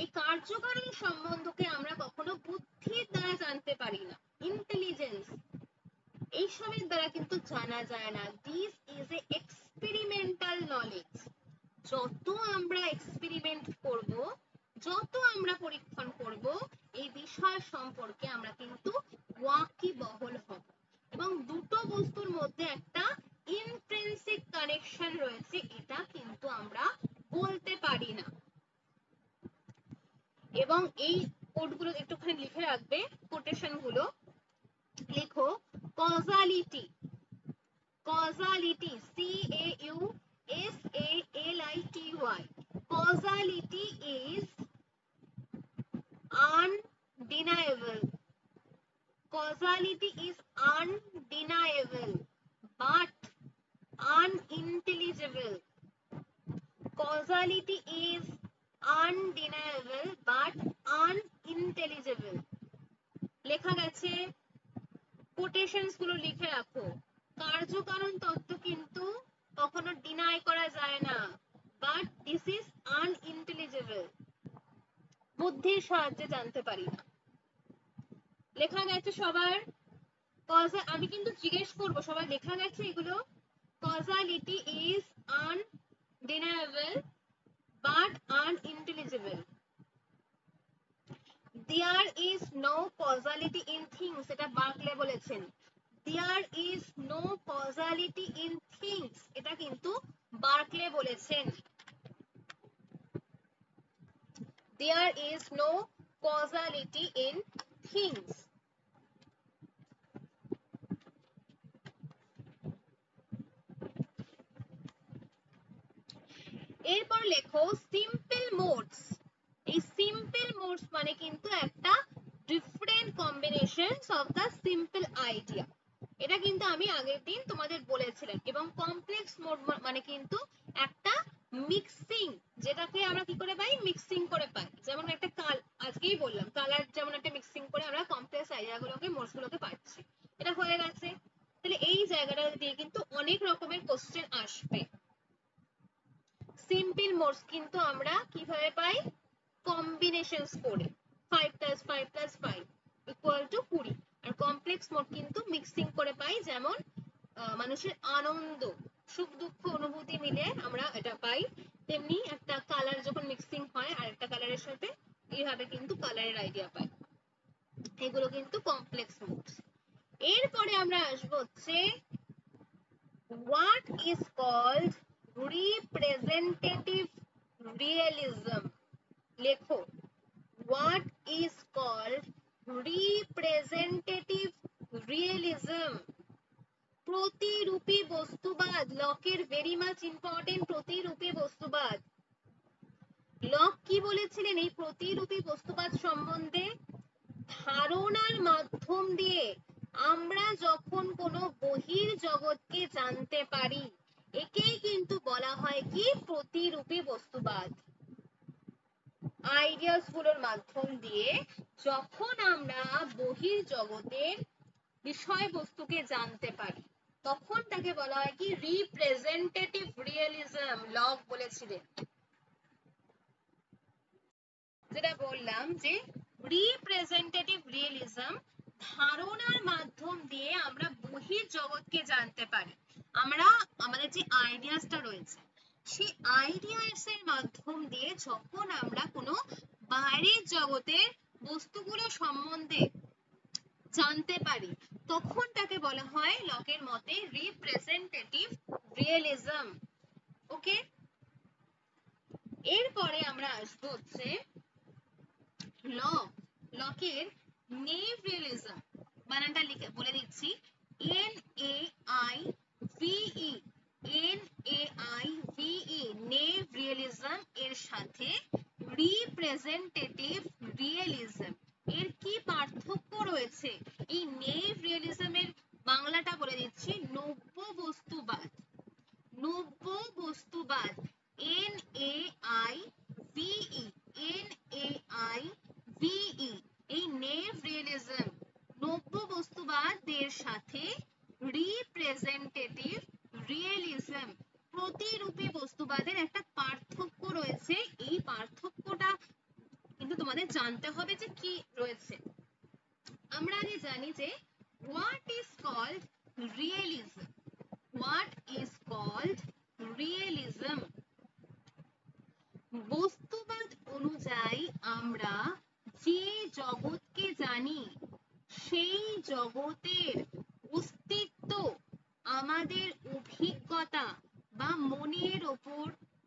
এই কার্যকারণ সম্বন্ধকে আমরা কখনো বুদ্ধির দ্বারা জানতে পারি না, ইন্টেলিজেন্স এইসবের দ্বারা কিন্তু জানা যায় না। This is a experimental knowledge. যত আমরা এক্সপেরিমেন্ট করব, যত আমরা পরীক্ষণ করব, এই বিষয় সম্পর্কে আমরা কিন্তু ওয়াকিবহল হব। এবং দুটো বস্তুর মধ্যে একটা ইন্ট্রিনসিক কানেকশন রয়েছে, এটা কিন্তু আমরা বলতে পারি না। এবং এই কোডগুলো একটুখানি লিখে রাখবে, কোটেশন গুলো লিখো। Causality, causality, causality, causality is undeniable, causality is undeniable but unintelligible, causality is undeniable but unintelligible। লেখা গেছে, কোটেশনস গুলো লিখে রাখো। কার্যকারণ তত্ত্ব কিন্তু কখনো ডিনাই করা যায় না, বাট দিস ইজ আনইন্টেলিজিবল, বুদ্ধির সাহায্যে জানতে পারি না। লেখা গেছে সবার? আমি কিন্তু জিজ্ঞেস করব, সবাই লেখা গেছে এগুলো? Causality is undeniable but unintelligible. There is no causality in things, এটা বার্কলে বলেছেন। There is no causality in things, এটা কিন্তু বার্কলে বলেছেন। There is no causality in things। এরপর লেখো সিম্পল মোডস। এই সিম্পল মোডস মানে কিন্তু একটা different combinations of the simple idea, এটা কিন্তু আমি আগের দিন তোমাদের বলেছিলাম। এবং কমপ্লেক্স মোড মানে কিন্তু একটা মিক্সিং, যেটাকে আমরা কি করে পাই? মিক্সিং করে পাই। যেমন একটা আজকেই বললাম কালার, যেমন একটা মিক্সিং করে আমরা কমপ্লেক্স আইডিয়াগুলোকে, মোডসগুলোকে পাচ্ছি। এটা হয়ে গেছে। তাহলে এই জায়গাটা দিয়ে কিন্তু অনেক রকমের কোশ্চেন আসবে। সিম্পল মোডস কিন্তু আমরা কিভাবে পাই? কম্বিনেশনস করে 5 + 5 + 5 = 20। আর কমপ্লেক্স মোড কিন্তু মিক্সিং করে পাই, যেমন মানুষের আনন্দ, সুখ দুঃখ অনুভূতি মিলে আমরা এটা পাই। তেমনি একটা কালার যখন মিক্সিং হয় আর একটা কালারের সাথে, এইভাবে কিন্তু কালারের আইডিয়া পাই। এগুলো কিন্তু কমপ্লেক্স মোডস। এরপরে আমরা আসবো হচ্ছে what is called representative realism। লেখো, what is called representative realism। প্রতিরূপী বস্তুবাদ, লকের ভেরি মাচ ইম্পর্টেন্ট প্রতিরূপী বস্তুবাদ। লক কি বলেছিলেন এই প্রতিরূপী বস্তুবাদ সম্বন্ধে? ধারণার মাধ্যম দিয়ে আমরা যখন কোনো বহির জগৎকে জানতে পারি, একেই কিন্তু বলা হয় কি? প্রতিরূপী বস্তুবাদ। আইডিয়াস গুলোর মাধ্যম দিয়ে যখন আমরা বহির জগতের বিষয়বস্তুকে জানতে পারি, তখন তাকে বলা হয় কি? Representative realism. লক বলেছিলেন, যেটা বললাম যে রিপ্রেজেন্টেটিভ রিয়েলিজম, ধারণার মাধ্যম দিয়ে আমরা বহির জগৎকে জানতে পারি। আমরা আমাদের যে আইডিয়াসটা রয়েছে, সেই আইডিয়াস এর মাধ্যম দিয়ে যখন আমরা কোনো বাইরের জগতের বস্তুগুলো সম্বন্ধে জানতে পারি, তখন তাকে বলা হয় লকের মতে রিপ্রেজেন্টেটিভ রিয়েলিজম। ওকে, এরপরে আমরা আসবো হচ্ছে লকের নেভ রিয়েলিজম। বানানটা লিখে বলে দিচ্ছি, NAIVE, NAIVE, নেভ রিয়েলিজম এর সাথে রিপ্রেজেন্টেটিভ রিয়েলিজম এর কি পার্থক্য রয়েছে? এই নেভ রিয়েলিজমের বাংলাটা বলে দিচ্ছি, নব্য বস্তুবাদ। নব্য বস্তুবাদ, NAIVE, NAIVE, এই নেভ রিয়েলিজম নব্য বস্তুবাদের সাথে রিপ্রেজেন্টেটিভ রিয়েলিজম প্রতিরূপী বস্তুবাদের একটা পার্থক্য রয়েছে। এই পার্থক্যটা কিন্তু তোমাদের জানতে হবে যে কি রয়েছে। আমরা আগে জানি যে what is called realism, what is called realism। বস্তুবাদ অনুযায়ী আমরা যে জগৎকে জানি সেই জগতের অস্তিত্ব আমাদের অভিজ্ঞতা বা মনের ওপর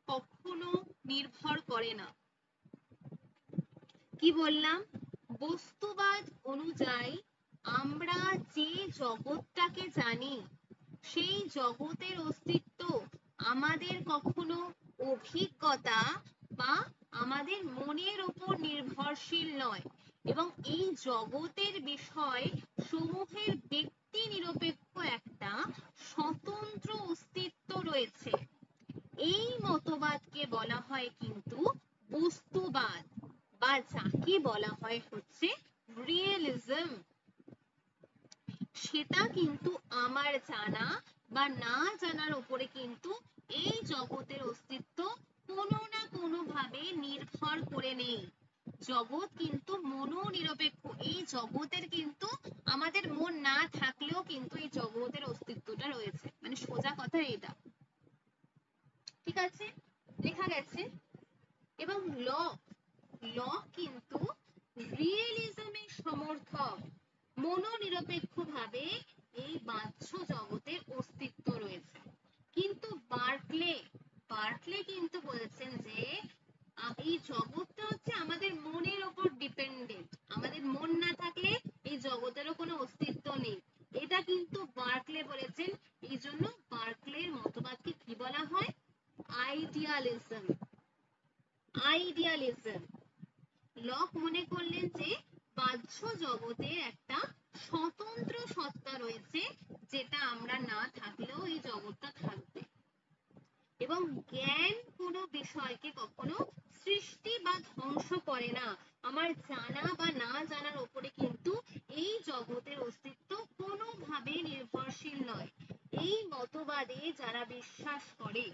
কখনো নির্ভর করে না। কি বললাম? বস্তুবাদ অনুযায়ী আমরা যে জগৎটাকে জানি সেই জগতের অস্তিত্ব আমাদের কখনো অভিজ্ঞতা বা আমাদের মনের উপর নির্ভরশীল নয়, এবং এই জগতের বিষয় সমূহের ব্যক্তি নিরপেক্ষ একটা স্বতন্ত্র অস্তিত্ব রয়েছে। এই মতবাদকে বলা হয় কিন্তু বস্তুবাদ, বা যাকে বলা হয় হচ্ছে রিয়েলিজম। সেটা কিন্তু আমার জানা বা না জানার উপরে কিন্তু এই জগতের অস্তিত্ব কোনো না কোনো ভাবে নির্ভর করে নেই। জগৎ কিন্তু মনোনিরপেক্ষ। এই জগতের কিন্তু আমাদের মন না থাকলেও কিন্তু এই জগতের অস্তিত্বটা রয়েছে, মানে সোজা কথা এটা। ঠিক আছে, লেখা গেছে। এবং লক কিন্তু রিয়েলিজমের সমর্থক। মনোনিরপেক্ষভাবে এই বাহ্য জগতের অস্তিত্ব রয়েছে। কিন্তু বার্কলে কিন্তু বলেছেন যে এই জগৎটা হচ্ছে আমাদের মনের উপর ডিপেন্ডেন্ট। আমাদের মন না থাকলে এই জগতেরও কোনো অস্তিত্ব নেই। এটা কিন্তু বার্কলে বলেছেন। এই জন্য বার্কলের মতবাদকে কি বলা হয়? আইডিয়ালিজম। আইডিয়ালিজম। লক মনে করলেন যে বাহ্য জগতের একটা স্বতন্ত্র সত্তা রয়েছে, যেটা আমরা না থাকলেও এই জগৎটা থাকবে, এবং জ্ঞান কোনো বিষয়কে কখনো সৃষ্টি বা ধ্বংস করে না। আমার জানা বা না জানার উপরে কিন্তু এই জগতের অস্তিত্ব কোনোভাবে নির্ভরশীল নয়। এই মতবাদে যারা বিশ্বাস করে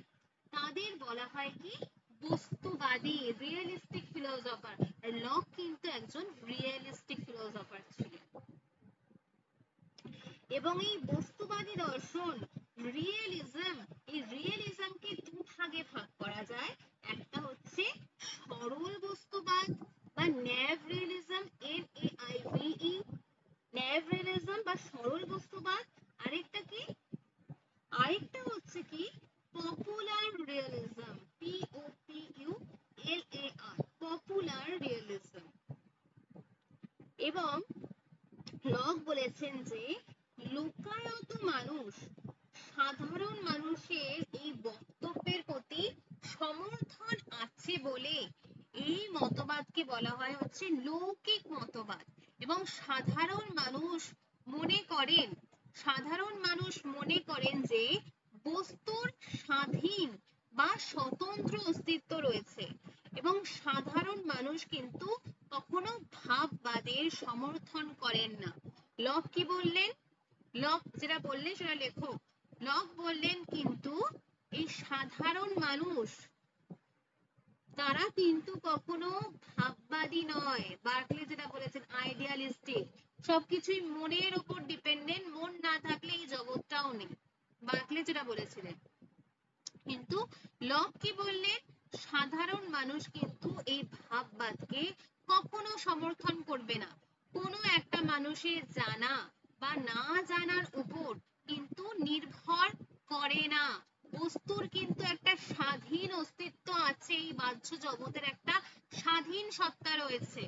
তাদের বলা হয় কি? বস্তুবাদী, রিয়েলিস্টিক ফিলোসফার। লক কিন্তু একজন রিয়েলিস্টিক ফিলোসফার ছিলেন। এবং এই বস্তুবাদী দর্শন রিয়েলিজম, এই রিয়েলিজমকে দুভাগে ভাগ করা যায়। একটা হচ্ছে সরল বস্তুবাদ বা nav realism, NAIVE, nav realism বা সরল বস্তুবাদ। আরেকটা হচ্ছে কি? Popular realism, POPULAR, popular realism. এবং লক বলেছেন যে লোকায়ত মানুষ, সাধারণ মানুষের এই বক্তব্যের প্রতি সমর্থন আছে বলে এই মতবাদকে বলা হয় হচ্ছে লৌকিক মতবাদ। এবং সাধারণ মানুষ মনে করেন যে বস্তুর স্বাধীন বা স্বতন্ত্র অস্তিত্ব রয়েছে, এবং সাধারণ মানুষ কিন্তু কখনো ভাববাদের সমর্থন করেন না। লক কি বললেন? লক যেটা বললেন সেটা লেখো। লক বললেন কিন্তু এই সাধারণ মানুষ তারা কিন্তু কখনো ভাববাদী নয়। বার্কলে যেটা বলেছেন আইডিয়ালিস্টিক, সবকিছুই মনের উপর ডিপেন্ডেন্ট। মন না থাকলে এই জগৎটাও নেই, বার্কলে যেটা বলেছিলেন। কিন্তু লক কি বললেন? সাধারণ মানুষ কিন্তু এই ভাববাদকে কখনো সমর্থন করবে না। কোনো একটা মানুষের জানা বা না জানার উপর কিন্তু নির্ভর করে না। বস্তুর কিন্তু একটা স্বাধীন অস্তিত্ব আছে, এই বাহ্য জগতের একটা স্বাধীন সত্তা রয়েছে।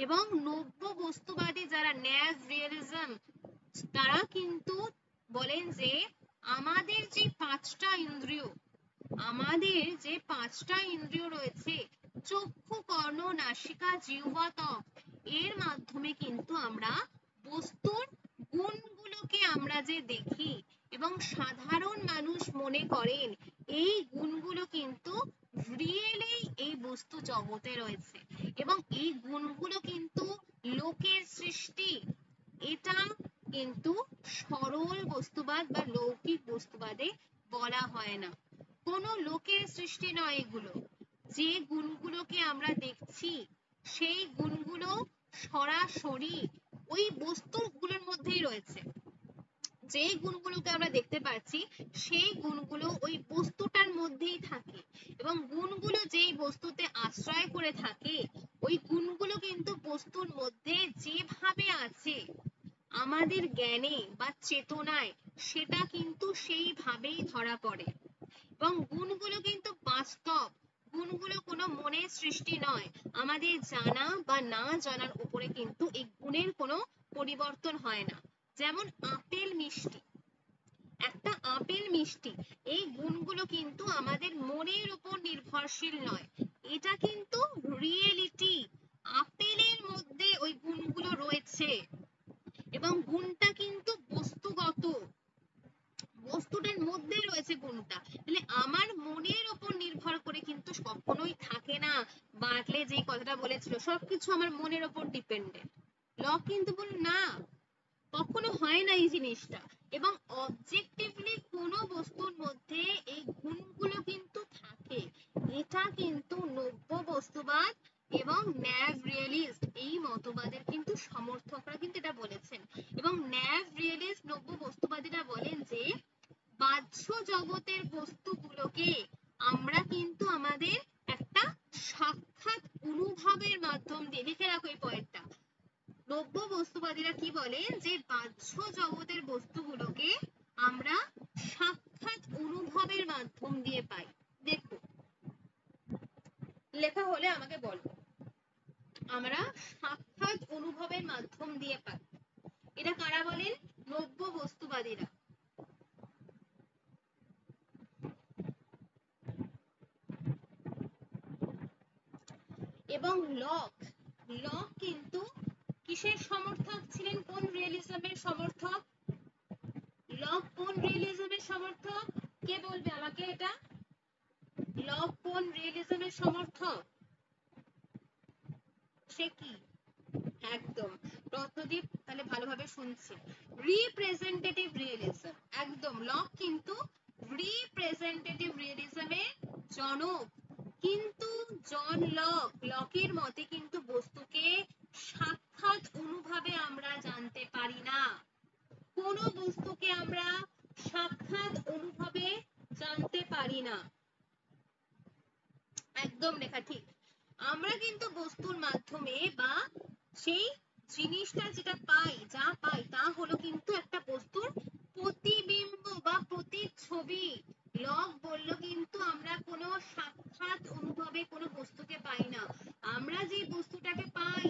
এবং নব্য বস্তুবাদী যারা ন্যাভ রিয়েলিজম, তারা কিন্তু বলেন যে আমাদের যে পাঁচটা ইন্দ্রিয় রয়েছে, চক্ষু, কর্ণ, নাসিকা, জিহ্বা, ত্বক, এর মাধ্যমে কিন্তু আমরা বস্তুর গুণগুলোকে আমরা যে দেখি, এবং সাধারণ মানুষ মনে করেন এই গুণগুলো কিন্তু রিয়েলি এই বস্তু জগতে রয়েছে, এবং এই গুণগুলো কিন্তু লোকের সৃষ্টি। এটা কিন্তু সরল বস্তুবাদ বা লৌকিক বস্তুবাদে বলা হয় না। কোনো লোকের সৃষ্টি নয় এগুলো। যে গুণগুলোকে আমরা দেখছি সেই গুণগুলো সরাসরি ওই বস্তুগুলোর মধ্যেই রয়েছে। যে গুণগুলোকে আমরা দেখতে পাচ্ছি সেই গুণগুলো ওই বস্তুটার মধ্যেই থাকে, এবং গুণগুলো যেই বস্তুতে আশ্রয় করে থাকে ওই গুণগুলো কিন্তু বস্তুর মধ্যে যেভাবে আছে আমাদের জ্ঞানে বা চেতনায় সেটা কিন্তু সেইভাবেই ধরা পড়ে। এবং গুণগুলো কিন্তু বাস্তব, গুণগুলো কোনো মনের সৃষ্টি নয়। আমাদের জানা বা না জানার উপরে কিন্তু এই গুণের কোনো পরিবর্তন হয় না। যেমন আপেল মিষ্টি, একটা আপেল মিষ্টি, এই গুণগুলো কিন্তু আমাদের মনের উপর নির্ভরশীল নয়, এটা কিন্তু রিয়েলিটি। আপেলের মধ্যে ওই গুণগুলো রয়েছে এবং গুণটা কিন্তু বস্তুগত, বস্তুটার মধ্যে রয়েছে গুণটা। তাহলে আমার মনের উপর নির্ভর করে কিন্তু কখনোই থাকে না। বার্কলে যে কথাটা বলেছিল সবকিছু আমার মনের উপর ডিপেন্ডেন্ট, লক কিন্তু বল না, কখনো হয় না এই জিনিসটা। এবং অবজেক্টিভলি কোনো বস্তুর মধ্যে এই গুণগুলো কিন্তু থাকে। এটা কিন্তু নব্য বস্তুবাদ এবং ন্যাভ রিয়েলিস্ট এই মতবাদের কিন্তু সমর্থকরা কিন্তু এটা বলেছেন। এবং ন্যাভ রিয়েলিস্ট নব্য বস্তুবাদীরা বলেন যে বাহ্য জগতের বস্তুগুলোকে আমরা কিন্তু আমাদের একটা সাক্ষাৎ অনুভবের মাধ্যম দিয়ে, লিখে রাখো এই পয়েন্টটা, নব্য বস্তুবাদীরা কি বলেন যে বাহ্য জগতের বস্তুগুলোকে আমরা সাক্ষাৎ অনুভবের মাধ্যম দিয়ে পাই। দেখো লেখা হলে আমাকে বলো, আমরা সাক্ষাৎ অনুভবের মাধ্যম দিয়ে পাই, এটা কারা বলেন? নব্য বস্তুবাদীরা। এবং লক, লক কিন্তু কিসের সমর্থক ছিলেন? কোন রিয়েলিজমের সমর্থক? লক কোন রিয়েলিজমের সমর্থক? কে বলবে আমাকে এটা? লক কোন রিয়েলিজমের সমর্থক? সে কি? একদম রত্নদীপ তাহলে ভালোভাবে শুনছে। রিপ্রেজেন্টেটিভ রিয়েলিজম, একদম লক কিন্তু রিপ্রেজেন্টেটিভ রিয়েলিজমের জনক। কিন্তু জন লক, লকের মতে কিন্তু বস্তুকে সাক্ষাৎ অনুভবে আমরা জানতে পারি না। কোন বস্তুকে আমরা সাক্ষাৎ অনুভবে জানতে পারি না। একদম লেখা ঠিক। আমরা কিন্তু বস্তুর মাধ্যমে বা সেই জিনিসটা যেটা পাই, যা পাই তা হলো কিন্তু একটা বস্তুর প্রতিবিম্ব বা প্রতিচ্ছবি। লক বলল কিন্তু আমরা কোনো সাক্ষাৎ অনুভবে কোনো বস্তুকে পাই না। আমরা যে বস্তুটাকে পাই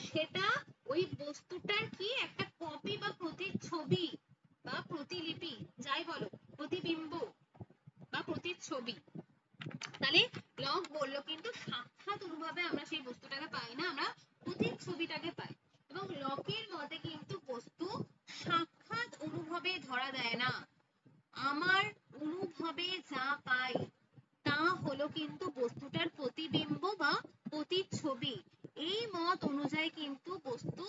সেটা ওই বস্তুটার কি একটা কপি বা প্রতিচ্ছবি বা প্রতিলিপি, যাই বলো, প্রতিবিম্ব বা প্রতিচ্ছবি। তাহলে লক বলল কিন্তু সাক্ষাৎ অনুভবে আমরা সেই বস্তুটাকে পাই না, আমরা প্রতিচ্ছবিটাকে পাই। এবং লকের মতে কিন্তু বস্তু সাক্ষাৎ অনুভবে ধরা দেয় না। আমার অনুভবে যা পাই তা হলো কিন্তু বস্তুটার প্রতিবিম্ব বা প্রতিচ্ছবি। এই মত অনুযায়ী কিন্তু বস্তু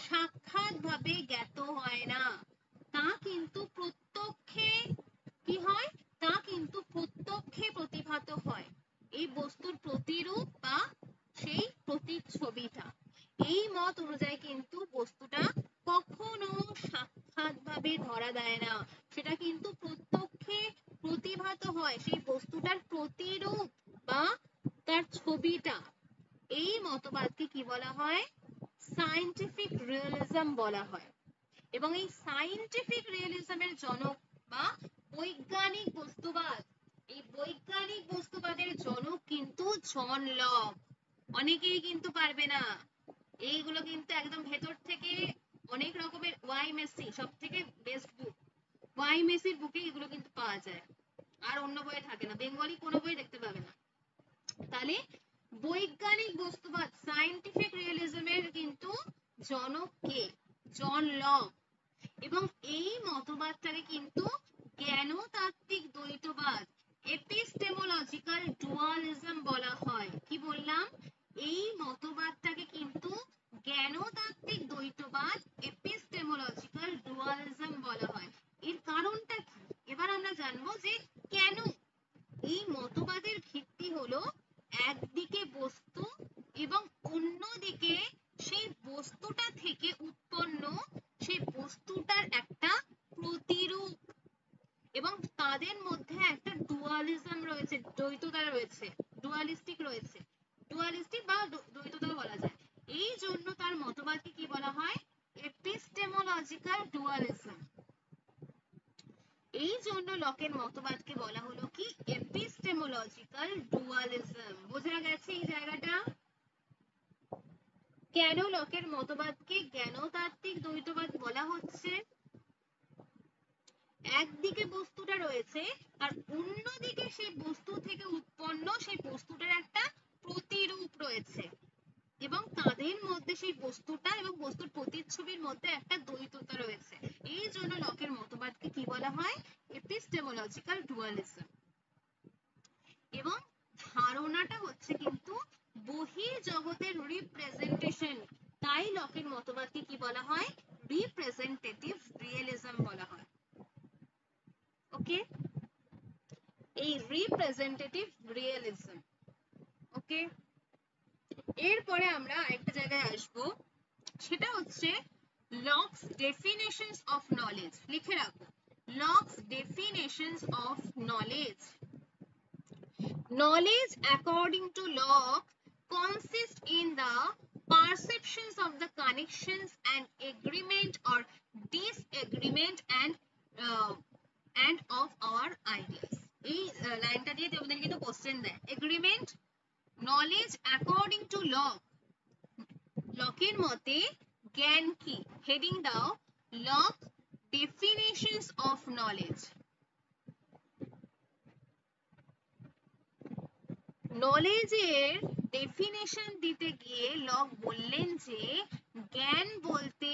সাক্ষাৎ ভাবে জ্ঞাত হয় না, তা কিন্তু প্রত্যক্ষে কি হয়? তা কিন্তু প্রত্যক্ষে প্রতিভাত হয় এই বস্তুর প্রতিরূপ বা সেই প্রতিচ্ছবিটা। এই মত অনুযায়ী কিন্তু বস্তুটা কখনো সাক্ষাৎ ভাবে ধরা দেয় না, সেটা কিন্তু প্রত্যক্ষে প্রতিভাত মতো হয়, সেই বস্তুটার প্রতিরূপ বা তার ছবিটা, এই মতবাদকে কি বলা হয়? সায়েন্টিফিক রিয়েলিজম বলা হয়। এবং এই সায়েন্টিফিক রিয়েলিজমের জনক বা বৈজ্ঞানিক বস্তুবাদ, এই বৈজ্ঞানিক বস্তুবাদের জনক কিন্তু জন লক। অনেকেই কিন্তু পারবে না, এইগুলো কিন্তু একদম ভেতর থেকে অনেক রকমের, ওয়াই মেসি সব থেকে বেস্ট বুক, ওয়াই মেসির বুকে এগুলো কিন্তু পাওয়া যায়, আর অন্য বইয়ে থাকে না, বেঙ্গলি কোনো বই দেখতে পাবে না। তাহলে বৈজ্ঞানিক বস্তুবাদ সায়েন্টিফিক রিয়েলিজমের কিন্তু জনক কে? John Locke. এবং এই মতবাদটাকে কিন্তু জ্ঞানতাত্ত্বিক দ্বৈতবাদ এপিস্টেমোলজিক্যাল ডুয়ালিজম বলা হয়। কি বললাম? এই মতবাদটাকে কিন্তু জ্ঞানতাত্ত্বিক দ্বৈতবাদ এপিস্টেমোলজিক্যাল ডুয়ালিজম বলা হয়। এর কারণটা কি এবার আমরা জানবো, যে কেন। এই মতবাদের ভিত্তি হলো একদিকে বস্তু এবং অন্যদিকে সেই বস্তুটা থেকে উৎপন্ন সেই বস্তুটার একটা প্রতিরূপ, এবং তাদের মধ্যে একটা ডুয়ালিজম রয়েছে, দ্বৈততা রয়েছে, ডুয়ালিস্টিক রয়েছে, ডুয়ালিস্টিক বা দ্বৈততা বলা যায়। এই জন্য তার মতবাদকে কি বলা হয়? Epistemological dualism. এই জন্য লকের মতবাদকে বলা হলো কি? Epistemological dualism. বোঝা গেছে এই জায়গাটা? কেন লকের মতবাদকে জ্ঞানতাত্ত্বিক দ্বৈতবাদ বলা হচ্ছে? একদিকে বস্তুটা রয়েছে আর অন্যদিকে সেই বস্তু থেকে উৎপন্ন সেই বস্তুটার একটা প্রতিরূপ রয়েছে, এবং তাদের মধ্যে সেই বস্তুটা এবং বস্তুর প্রতিচ্ছবির মধ্যে একটা দ্বৈততা রয়েছে। এই জন্য লকের মতবাদকে কি বলা হয়? Epistemological dualism. এবং ধারণাটা হচ্ছে কিন্তু বহির্জগতের রিপ্রেজেন্টেশন, তাই লকের মতবাদকে কি বলা হয়? রিপ্রেজেন্টেটিভ রিয়েলিজম বলা হয়। ওকে, এই রিপ্রেজেন্টেটিভ রিয়েলিজম। ওকে, এরপরে আমরা আরেকটা জায়গায় আসবো, সেটা হচ্ছে লকস ডেফিনেশনস অফ নলেজ। লিখে রাখো, locks definitions of knowledge. Knowledge, according to Locke, consists in the perceptions of the connections and agreement or disagreement and of our ideas. এই লাইনটা দিয়ে তোমাদের কিন্তু কোশ্চেন দেয়। Agreement, knowledge according to lock, লকের মতে জ্ঞান কি? হেডিং দাও, লক ডেফিনেশনস অফ নলেজ। নলেজের ডেফিনেশন দিতে গিয়ে লক বললেন যে জ্ঞান বলতে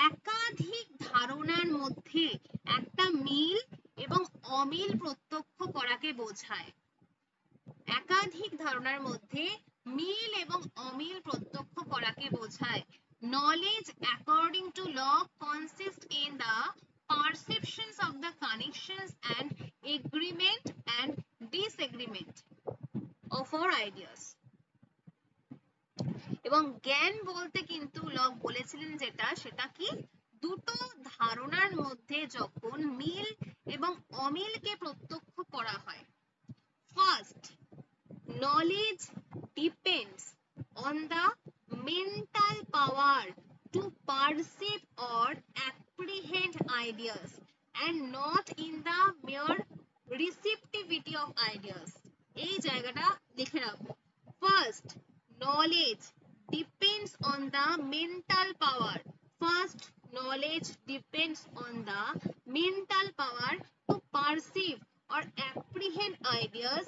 একাধিক ধারণার মধ্যে একটা মিল এবং অমিল প্রত্যক্ষ করাকে বোঝায়। একাধিক ধারণার মধ্যে মিল এবং অমিল প্রত্যক্ষ করাকে বোঝায়। Knowledge according to Locke consists in the perceptions of the connections and agreement and disagreement of our ideas. এবং জ্ঞান বলতে কিন্তু লক বলেছিলেন যেটা, সেটা কি? দুটো ধারণার মধ্যে যখন মিল এবং অমিলকে প্রত্যক্ষ করা হয়। First, knowledge depends on the mental power to perceive or apprehend ideas and not in the mere receptivity of ideas. এই জায়গাটা লিখে রাখো। First, knowledge depends on the mental power. First, knowledge depends on the mental power to perceive or apprehend ideas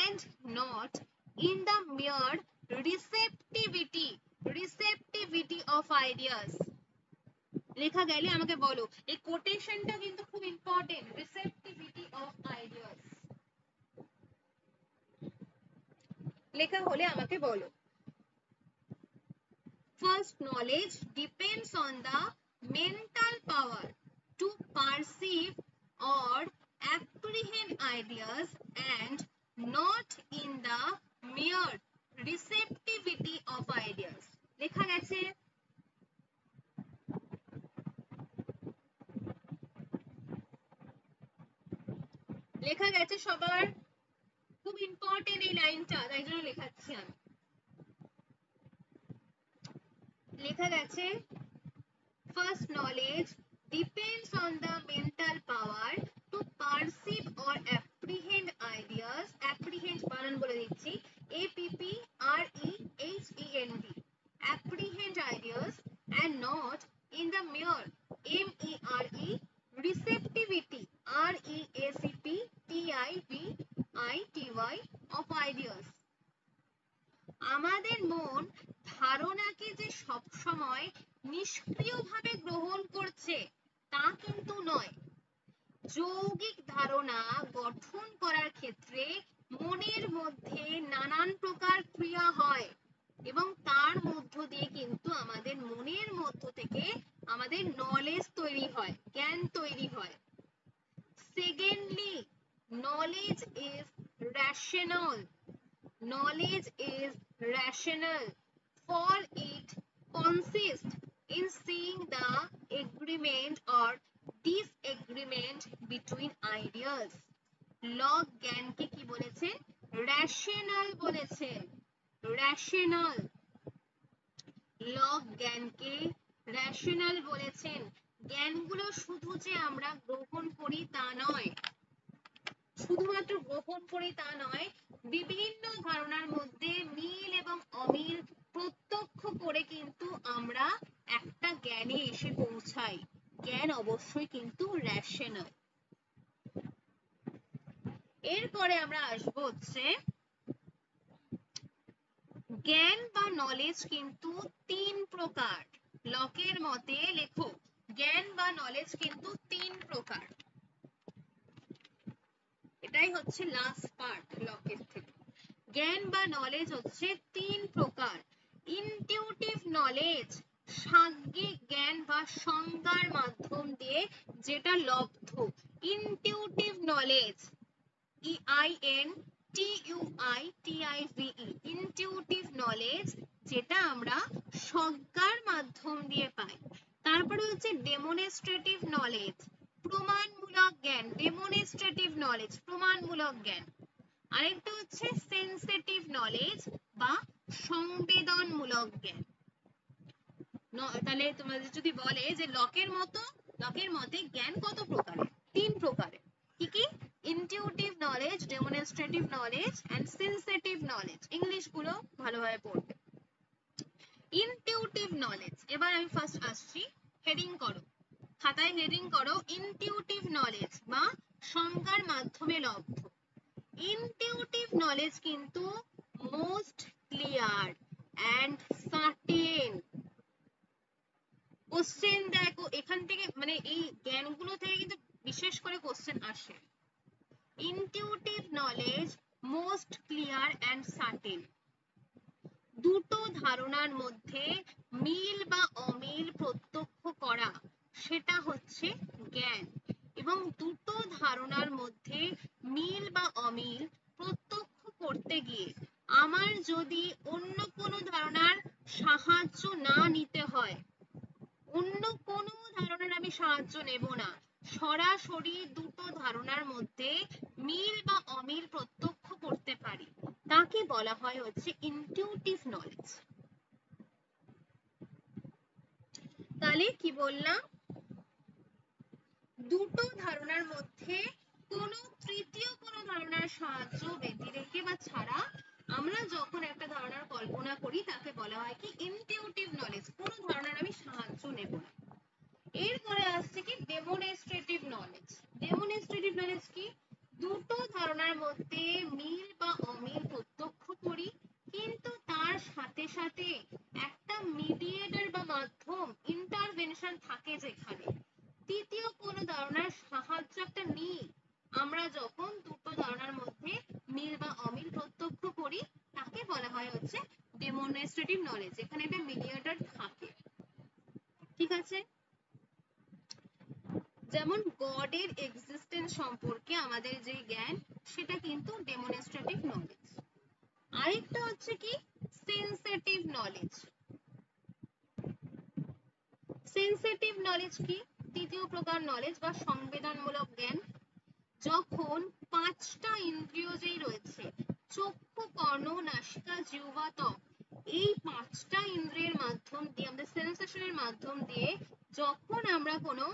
and not in the mere receptivity of ideas. লেখা গেলে আমাকে বলো, এই কোটেশনটা কিন্তু খুব ইম্পর্টেন্ট। receptivity of ideas লেখা হলে আমাকে বলো। First, knowledge depends on the mental power to perceive or apprehend ideas and not in the mere receptivity of ideas. লেখা গেছে? লেখা গেছে সবার? খুব ইম্পর্টেন্ট এই লাইনটা, তাই জন্য লেখাচ্ছি আমি। লেখা গেছে first knowledge depends on the mental power to perceive or apprehend ideas. apprehend বানান বলে দিচ্ছি, APPREHEND, apprehend ideas and not in the mere MERE receptivity RECPTIVITY of ideas. আমাদের মন ধারণাকে যে সব সময় নিষ্ক্রিয়ভাবে গ্রহণ করছে তা কিন্তু নয়। যৌগিক ধারণা গঠন করার ক্ষেত্রে মনের মধ্যে নানান প্রকার ক্রিয়া হয় এবং তার মধ্য দিয়ে কিন্তু আমাদের মনের মধ্য থেকে আমাদের নলেজ তৈরি হয়, জ্ঞান তৈরি হয়। Secondly, knowledge is rational. Knowledge is rational, for it consists in seeing the agreement or disagreement between ideas. Log জ্ঞানকে কি বলেছেন? rational বলেছেন, rational। লগ জ্ঞানকে rational বলেছেন। জ্ঞানগুলো শুধু যে আমরা গ্রহণ করি তা নয়, শুধুমাত্র গ্রহণ করি তা নয়, বিভিন্ন ধারণার মধ্যে মিল এবং অমিল প্রত্যক্ষ করে কিন্তু আমরা একটা জ্ঞানে এসে পৌঁছাই। জ্ঞান অবশ্যই কিন্তু রেশনাল। এরপরে আমরা আসবো হচ্ছে জ্ঞান বা নলেজ কিন্তু তিন প্রকার। লকের মতে লেখো, জ্ঞান বা নলেজ কিন্তু তিন প্রকার। এটাই হচ্ছে লাস্ট পার্ট লকের থেকে। জ্ঞান বা নলেজ হচ্ছে তিন প্রকার। ইনটিউটিভ নলেজ, সাগ্যিক জ্ঞান বা সংজ্ঞার মাধ্যম দিয়ে যেটা লব্ধ। Intuitive knowledge, INTUITIVE, intuitive knowledge, যেটা আমরা সংজ্ঞার মাধ্যম দিয়ে পাই। তারপরে হচ্ছে ডেমনস্ট্রেটিভ নলেজ, প্রমাণমূলক জ্ঞান। ডেমনস্ট্রেটিভ নলেজ, প্রমাণমূলক জ্ঞান। আরেকটা হচ্ছে সেন্সিটিভ নলেজ বা সংবেদনমূলক জ্ঞান। তাহলে তোমাদের যদি বলে যে লকের মতে জ্ঞান কত প্রকারের? তিন প্রকারের। কি কি? Intuitive knowledge, demonstrative knowledge and sensitive knowledge. English গুলো ভালোভাবে পড়বে। ইনটিউটিভ নলেজ, এবার আমি ফার্স্ট আসছি, হেডিং করো, খাতায় হেডিং করো, ইনটিউটিভ নলেজ বা সংজ্ঞার মাধ্যমে লব্ধ। ইনটিউটিভ নলেজ কিন্তু most clear and certain. Question দেখো এখান থেকে, মানে এই জ্ঞানগুলো থেকে কিন্তু বিশেষ করে কোশ্চেন আসে। Intuitive knowledge most clear and certain. দুটো ধারণার মধ্যে মিল বা অমিল প্রত্যক্ষ করা, সেটা হচ্ছে জ্ঞান। এবং দুটো ধারণার মধ্যে মিল বা অমিল প্রত্যক্ষ করতে গিয়ে আমার যদি অন্য কোনো ধারণার সাহায্য না নিতে হয়, অন্য কোনো ধারণার আমি সাহায্য নেব না, সরাসরি দুটো ধারণার মধ্যে মিল বা অমিল প্রত্যক্ষ করতে পারি, তাকে বলা হয় হচ্ছে ইনটিউটিভ নলেজ। তাহলে কি বললাম? দুটো ধারণার মধ্যে কোনো তৃতীয় কোনো ধারণার সাহায্য ব্যতিরেকে বা ছাড়া আমরা যখন একটা ধারণার কল্পনা করি তাকে বলা হয় কি? Intuitive knowledge. কোনো ধারণার আমি সাহায্য নেব না। এরপরে আসছে কি? Demonstrative knowledge. ডেমনস্ট্রেটিভ নলেজ কি? দুটো ধারণার মধ্যে মিল বা অমিল প্রত্যক্ষ করি, কিন্তু তার সাথে সাথে একটা মিডিয়েটর বা মাধ্যম, ইন্টারভেনশন থাকে, যেখানে তৃতীয় কোন ধারণার সাহায্য একটা নিই। আমরা যখন দুটো ধারণার মধ্যে মিল বা অমিল প্রত্যক্ষ করি তাকে বলা হয় হচ্ছে ডেমনস্ট্রেটিভ নলেজ, এখানে একটা মিডিয়েটর থাকে। ঠিক আছে? যেমন গডের এক্সিস্টেন্স সম্পর্কে আমাদের যে জ্ঞান, সেটা কিন্তু ডেমনস্ট্রেটিভ নলেজ। আরেকটা হচ্ছে কি? Sensitive knowledge. সেন্সিটিভ নলেজ কি? তৃতীয় প্রকার নলেজ বা সংবেদনমূলক জ্ঞান, যখন পাঁচটা ইন্দ্রিয় যেই রয়েছে, চক্ষু, কর্ণ, নাসিকা, জিহ্বা, ত্বক, এই পাঁচটা ইন্দ্রিয়ের মাধ্যম দিয়ে, আমাদের সেন্সেশনের মাধ্যম দিয়ে যখন আমরা কোনো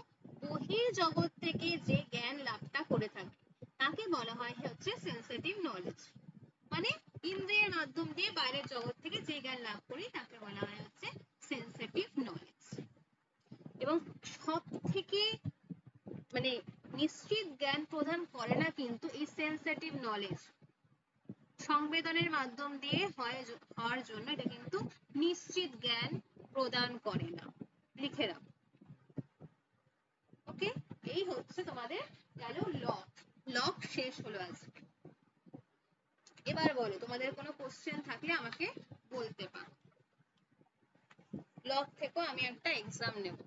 বহির জগৎ থেকে যে জ্ঞান লাভটা করে থাকি, তাকে বলা হয় হচ্ছে সেন্সিটিভ নলেজ। মানে ইন্দ্রিয়ের মাধ্যম দিয়ে বাইরের জগৎ থেকে যে জ্ঞান লাভ করি তাকে বলা হয় হচ্ছে সেন্সিটিভ নলেজ। এবং সব থেকে মানে নিশ্চিত জ্ঞান প্রদান করে না কিন্তু এই সেন্সিটিভ নলেজ, সংবেদনের মাধ্যম দিয়ে হওয়ার জন্য এটা কিন্তু নিশ্চিত জ্ঞান প্রদান করে না। লিখে রাখো। ওকে, এই হচ্ছে তোমাদের গেল লক। লক শেষ হলো আজকে। এবার বলো, তোমাদের কোনো কোশ্চেন থাকলে আমাকে বলতে পারো। লক থেকেও আমি একটা এক্সাম নেব।